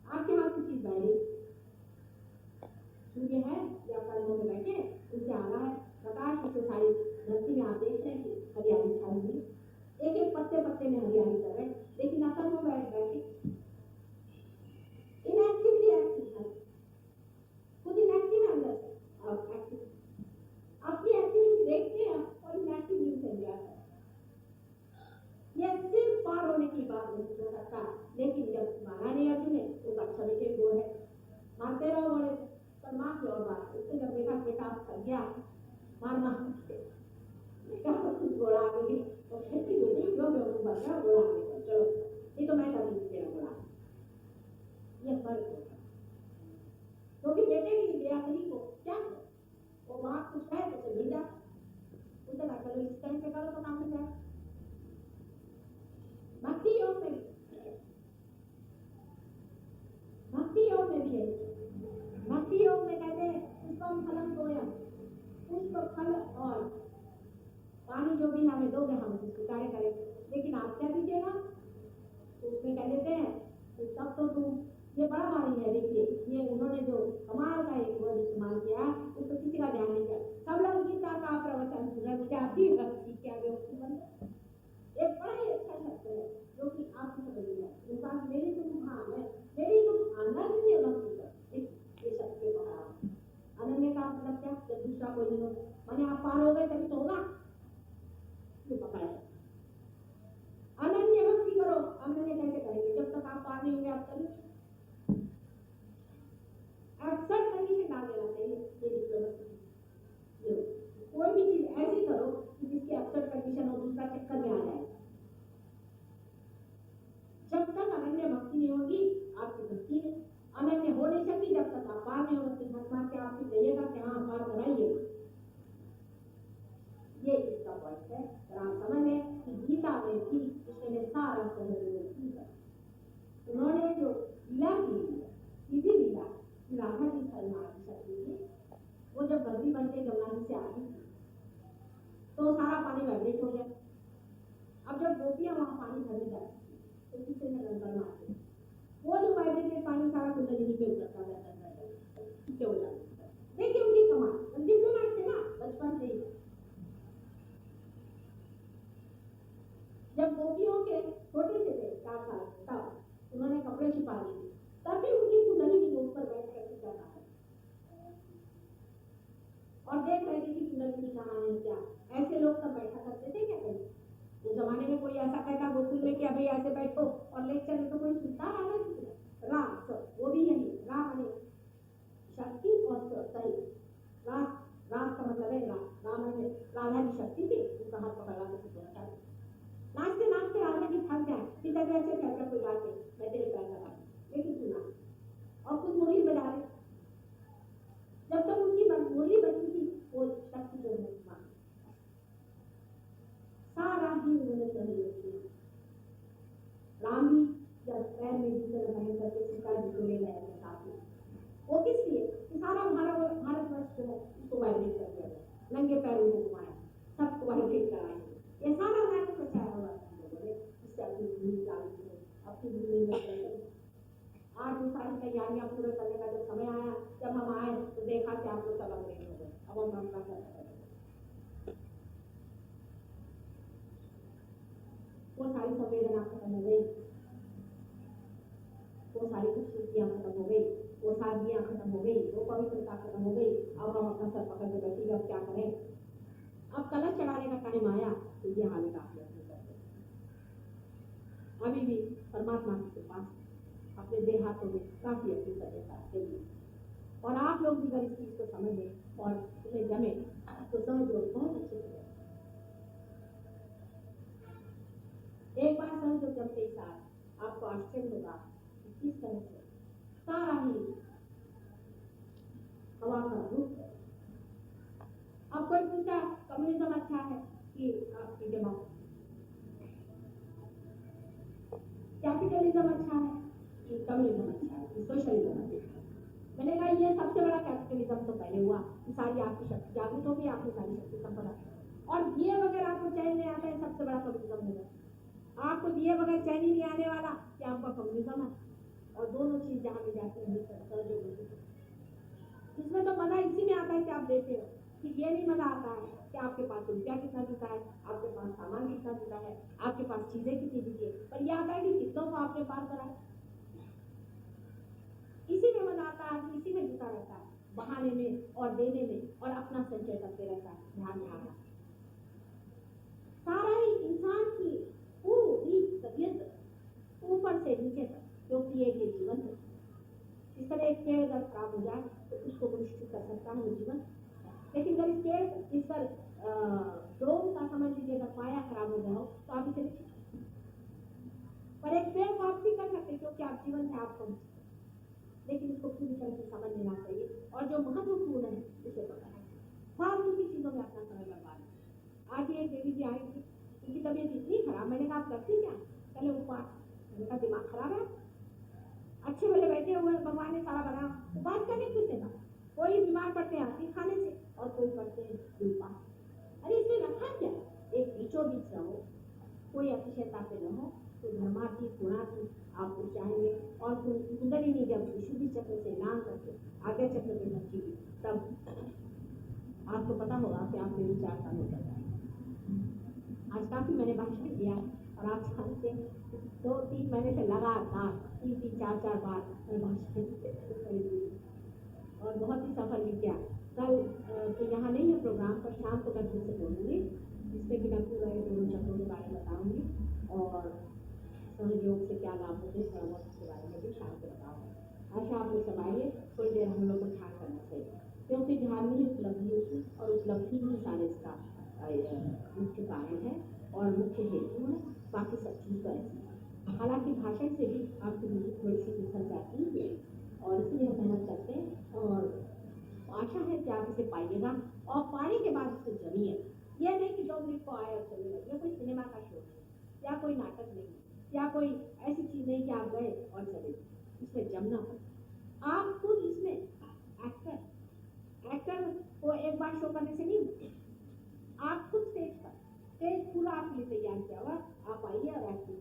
आपके हाथ की चीज बैठी सूर्य है या कर्मों में बैठे, उनसे आ रहा है प्रकाश, उससे सारी धरती में आप देख रहे हैं कि हरियाली छाई हुई, एक एक पत्ते पत्ते में हरियाली कर रहे हैं, लेकिन अकर्म में बैठे इनएक्टिवली एक्टिव है, खुद इनएक्टिव है अंदर से और एक्टिव, अपनी एक्टिविटी देखते हैं और इनएक्टिव नहीं चल जाता है। यह सिर्फ पार होने की बात नहीं हो सकता, लेकिन जब मारा नहीं अर्जुन ने तो अच्छा बेटे वो है, मारते रहो बड़े पर माँ की और बात। उसने जब देखा बेटा थक गया मारना, बेटा कुछ बोला आगे तो कहती बेटी जो बेवकूफ बन गया बोला आगे, चलो ये तो मैं कभी तेरा बोला। ये फर्क होता है, क्योंकि बेटे की बेअकली को क्या वो माँ कुछ है तो मिल जा, उसे ना चलो इस तरह से करो तो काम मिल जाए। भक्ति योग में भी है, भक्ति योग में कहते हैं पुष्पम फलम तोयम, पुष्प फल और पानी जो भी हमें दोगे हम उसे स्वीकार करेंगे, लेकिन आप क्या दीजिएगा तो उसमें कह देते हैं कि तब तो तुम, ये बड़ा भारी है। देखिए ये उन्होंने जो कमाल का एक वर्ड इस्तेमाल किया उसको किसी का ध्यान नहीं किया, सब लोग गीता का प्रवचन सुना, मुझे आती है क्या एक बड़ा ही अच्छा शब्द है जो कि आपको समझ में आए, इंसान मेरी तुम हाँ है, मेरी तुम आनंद से भक्ति कर, ये शब्द के पकड़ा। अनन्य का मतलब क्या, जब दूसरा कोई नहीं हो, माने आप पार हो गए तभी तो होगा, ये पकड़ा है। अनन्य भक्ति करो, अनन्य कैसे करेंगे जब तक आप पार नहीं होंगे, आप करेंगे एक्सेप्ट कंडीशन डाल देना चाहिए। ये डिप्लोमेसी, कोई भी चीज ऐसी करो कि जिसकी एक्सेप्ट कंडीशन हो, दूसरा चक्कर में आ जाए। जब तक अनन्य भक्ति नहीं होगी आपकी भक्ति नहीं अनन्य हो नहीं सकती, जब तक आप पार नहीं हो सकते। भगवान के आपसे कहिएगा कि हाँ पार कराइए, ये इसका पॉइंट है। आप समझ लें कि गीता में भी इसने सारा सहयोग किया, उन्होंने जो से आ रही तो सारा पानी वाइब्रेट हो गया। अब जब गोपियां वहां पानी भरने जाती तो किसी ने लंगर मारते, वो जो वाइब्रेटेड पानी सारा कुंडलिनी पे उतरता रहता नीचे हो जाता। देखिए उनकी कमाल डिप्लोमेट थे ना बचपन से ही। जब गोपियों के छोटे से थे 4 साल तब उन्होंने कपड़े छिपा लिए, तभी उनकी कुंडलिनी के ऊपर बैठ कर पूजा था और देख रहे थे कि कुंडलिनी कहाँ है क्या। ऐसे लोग सब बैठा करते थे क्या कहीं? उस जमाने में कोई ऐसा कहता गोकुल में कि अभी ऐसे बैठो और लेक्चर में तो कोई सुनता है। राम वो भी यही राम है शक्ति और सही। राम का मतलब है राम है राधा की शक्ति थी, उसका हाथ पकड़ा के सुना नाचते नाचते राधा जी थक जाए सीता जी ऐसे कहकर कोई बात नहीं मैं तेरे पैर लगा, लेकिन सुना और कुछ मुरली बजा रहे। जब तक उनकी मुरली बजी थी वो शक्ति को मान सारा ही उन्होंने सहयोग किया। राम ही जब पैर में जूते लगाए करके सीता जी को ले गए अपने साथ में, वो किस लिए कि सारा भारतवर्ष जो है उसको वाइब्रेट कर दिया गया, नंगे पैरों को घुमाया, सबको वाइब्रेट कराया। ये सारा नाटक बचाया हुआ लोगों ने, इससे अपनी भूमि डाली है, अपनी भूमि में आज वो सारी तैयारियां पूरे करने का जब समय आया, जब हम आए तो देखा कि आप लोग सब अंग्रेज हो गए। अब हम अपना कर वो सारी संवेदना खत्म हो गई, वो सारी खूबसूरतियां खत्म हो गई, वो सादगियां खत्म हो गई, वो पवित्रता खत्म हो गई। अब हम अपना सर पकड़ के बैठे, अब क्या करें? अब कलश चढ़ाने का टाइम आया तो ये हालत आप लोग करते। अभी भी परमात्मा के पास अपने देह हाथों में काफी अच्छी सहायता के लिए, और आप लोग भी अगर इस चीज को समझे और उन्हें जमे तो समझ लो बहुत अच्छे से। एक बार समझ लो जब के साथ आपको आश्चर्य होगा किस तरह से सारा ही हवा का रूप है। अब कोई पूछा कम्युनिज्म अच्छा है कि आपकी डेमोक्रेसी, कैपिटलिज्म अच्छा है कि कम्युनिज्म अच्छा है कि सोशलिज्म अच्छा है? मैंने कहा ये सबसे बड़ा कैपिटलिज्म तो पहले हुआ कि सारी आपकी शक्ति जागृत होगी, आपकी सारी शक्ति संपदा, और दिए बगैर आपको चैन नहीं आता है, सबसे बड़ा कम्युनिज्म होगा। आपको दिए बगैर चैन ही नहीं आने वाला कि आपका कम्युनिज्म है। और दोनों चीज जहां भी जाती है इसमें तो मजा इसी में आता है कि आप देते हो, कि ये नहीं मजा आता है कि आपके पास रुपया कितना जुटा है, आपके पास सामान कितना जुटा है, आपके पास चीजें कितनी जुटी है, पर यह आता है कि कितनों को आपने पार कराया। इसी में मजा आता है, इसी में जुटा रहता है, बहाने में और देने में और अपना संचय करते रहता है। ध्यान में आता सारा ही इंसान की पूरी तबीयत ऊपर से नीचे तक, क्योंकि एक जीवन है। इस तरह एक पेड़ अगर खराब हो जाए तो उसको पुष्टि कर सकता है वो जीवन, लेकिन अगर इस पेड़ इस पर डोम का समझ लीजिए अगर पाया खराब हो गया हो तो आप इसे नहीं, पर एक पेड़ को आप नहीं कर सकते क्योंकि आप जीवन से आपको, लेकिन इसको पूरी तरह से समझ लेना चाहिए और जो महत्वपूर्ण है उसे पता है। फालतू की चीजों में अपना समय बर्बाद। आज एक देवी जी आई थी, उनकी तबीयत इतनी खराब, मैंने कहा आप करती क्या? पहले उपवास, मैंने कहा दिमाग खराब है, अच्छे वाले बैठे हुए भगवान ने सारा बनाया, उपवास करने किससे था? कोई बीमार पड़ते हैं आरती खाने से और कोई पड़ते हैं उपवास। अरे इसमें रखा क्या? एक बीचों बीच रहो, कोई अतिशयता पे न हो, तो धर्मार्थी गुणार्थी आपको चाहेंगे। और कुंडलिनी जब विशुद्धि चक्र से लांग करके आगे चक्र में पहुंचेगी तब आपको पता होगा कि आपने विचार का होता है। आज काफी मैंने भाषण दिया और आप जानते हैं 2-3 महीने से लगातार 3-4 बार मैं भाषण और बहुत ही सफल भी किया। कल तो यहाँ नहीं है प्रोग्राम, पर शाम को मैं फिर से बोलूँगी, जिसमें कि मैं पूरे दोनों चक्रों के बारे में बताऊँगी और सहयोग से क्या लाभ होते हैं थोड़ा बहुत उसके बारे में भी शाम को बताऊँगी। अच्छा आप लोग सब आइए, थोड़ी देर हम लोग को ध्यान करना चाहिए, क्योंकि ध्यान में ही उपलब्धि होती और उपलब्धि ही सारे इसका मुख्य कारण है और मुख्य हेतु है। बाकी सब चीज तो ऐसी, हालांकि भाषण से भी आपकी मुझे थोड़ी सी निकल जाती है और इसलिए हम मेहनत करते हैं और आशा है कि आप इसे पाइएगा और पाने के बाद इसे जमिए। यह नहीं कि 2 मिनट को आए और चले गए, कोई सिनेमा का शो नहीं या कोई नाटक नहीं या कोई ऐसी चीज नहीं कि आप गए और चले गए, इसमें जमना पड़ता। आप खुद इसमें एक्टर को एक बार शो करने से नहीं होती। आप खुद स्टेज पर, स्टेज पूरा आपके लिए तैयार किया हुआ, आप आइए और एक्टिंग।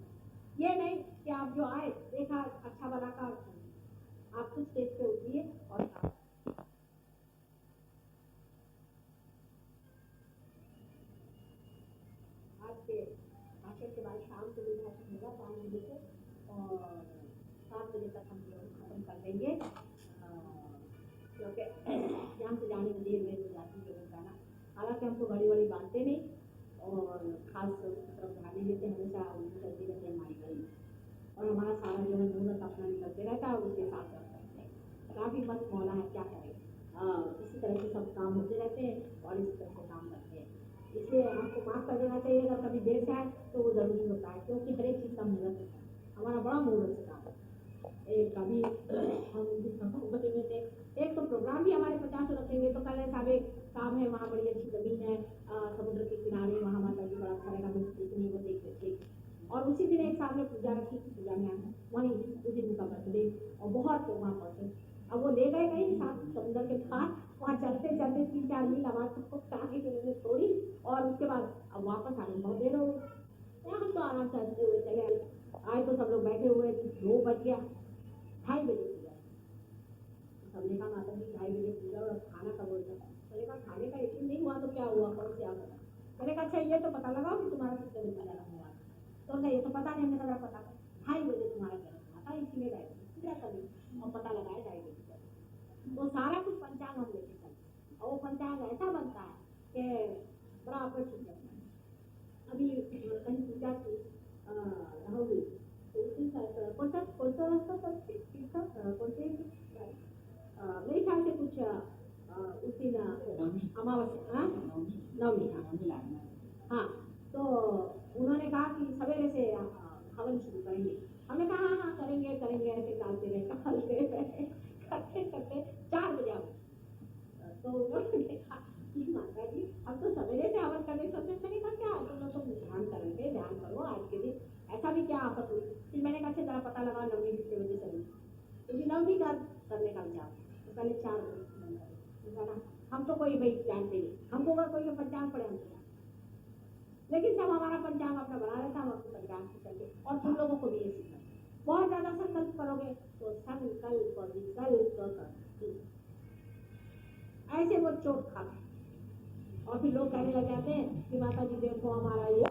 ये नहीं कि आप जो आए देखा अच्छा बना का, आप खुद स्टेज पे उठिए और आज के भाषण के बाद शाम को भी भाषण होगा 5 बजे से और 7 बजे तक हम लोग खत्म कर देंगे, क्योंकि यहाँ से जाने में देर हो जाती है गाना। हालांकि हमको बड़ी बड़ी बातें नहीं और खास तरफ ध्यान नहीं देते, हमेशा चलती रहती है हमारी गाड़ी और हमारा सारा जो है मुहूर्त अपना निकलते रहता है और उसके साथ करते हैं। काफ़ी मस्त मौला है, क्या करें, इसी तरह से सब काम होते रहते हैं और इसी तरह से काम करते हैं। इसलिए आपको माफ़ कर देना चाहिए, अगर कभी देर से आए तो वो ज़रूरी होता है, क्योंकि हर एक चीज़ का मुहूर्त होता है, हमारा बड़ा मुहूर्त से काम है। एक कभी हम बचेंगे थे, एक तो प्रोग्राम भी हमारे 50 रखेंगे, तो कल ऐसा एक काम है, वहाँ बड़ी अच्छी ज़मीन है समुद्र के किनारे, वहाँ माता जी बड़ा अच्छा रहेगा, वो देख और उसी दिन एक साथ में पूजा रखी थी, पूजा में आना वहीं उसी दिन का बर्थडे और बहुत लोग वहाँ पहुँचे। अब वो ले गए कहीं साथ समुद्र के पास, वहाँ चलते चलते 3-4 मील आवाज़ सबको आगे के लिए छोड़ी और उसके बाद अब वापस आने बहुत देर हो गई। हम तो आराम से हंसते हुए चले आए, तो सब लोग बैठे हुए 2 बज गया, 2:30 बजे पूजा। सबने कहा माता जी 2:30 बजे पूजा और खाना कब होता है? मैंने कहा खाने का यकीन नहीं हुआ तो क्या हुआ, कौन से आप? मैंने कहा अच्छा ये तो पता लगाओ कि तुम्हारा कितने बजे पूजा हुआ। तो ये तो पता नहीं, हमने कहा पता कर 2:30 बजे तुम्हारा जन्म हुआ था, इसलिए गए पूजा कभी और पता लगाया 2:30 बजे। तो सारा कुछ पंचांग हम लेके चलते और वो पंचांग ऐसा बनता है कि बड़ा आकर्षित करता है। अभी कहीं पूजा की होगी तो उसी कौन सा रास्ता सबसे मेरे ख्याल से कुछ उस दिन अमावस्या नवमी, हाँ, तो उन्होंने कहा कि सवेरे से हवन शुरू करेंगे। हमने कहा हाँ करेंगे करेंगे, ऐसे टालते रहे करते करते 4 बजे तो उन्होंने कहा कि माता जी हम तो सवेरे से हवन करने सोचते। मैंने कहा क्या तुम लोग ध्यान करेंगे, ध्यान करो आज के दिन, ऐसा भी क्या आफत हुई। फिर मैंने कहा जरा पता लगा नवमी कितने बजे चली, क्योंकि नवमी का करने का विचार तो पहले 4 बजे। हम तो कोई भाई जानते नहीं, हमको अगर कोई पंचांग पड़े हम लेकिन सब हमारा पंचांग अपना बना रहता, हम अपने पंचांग से चलते और तुम लोगों को भी ये सीखना। बहुत ज्यादा संकल्प करोगे तो संकल्प विकल्प ऐसे वो चोट खा और फिर लोग कहने लग जाते हैं कि माता जी देखो हमारा ये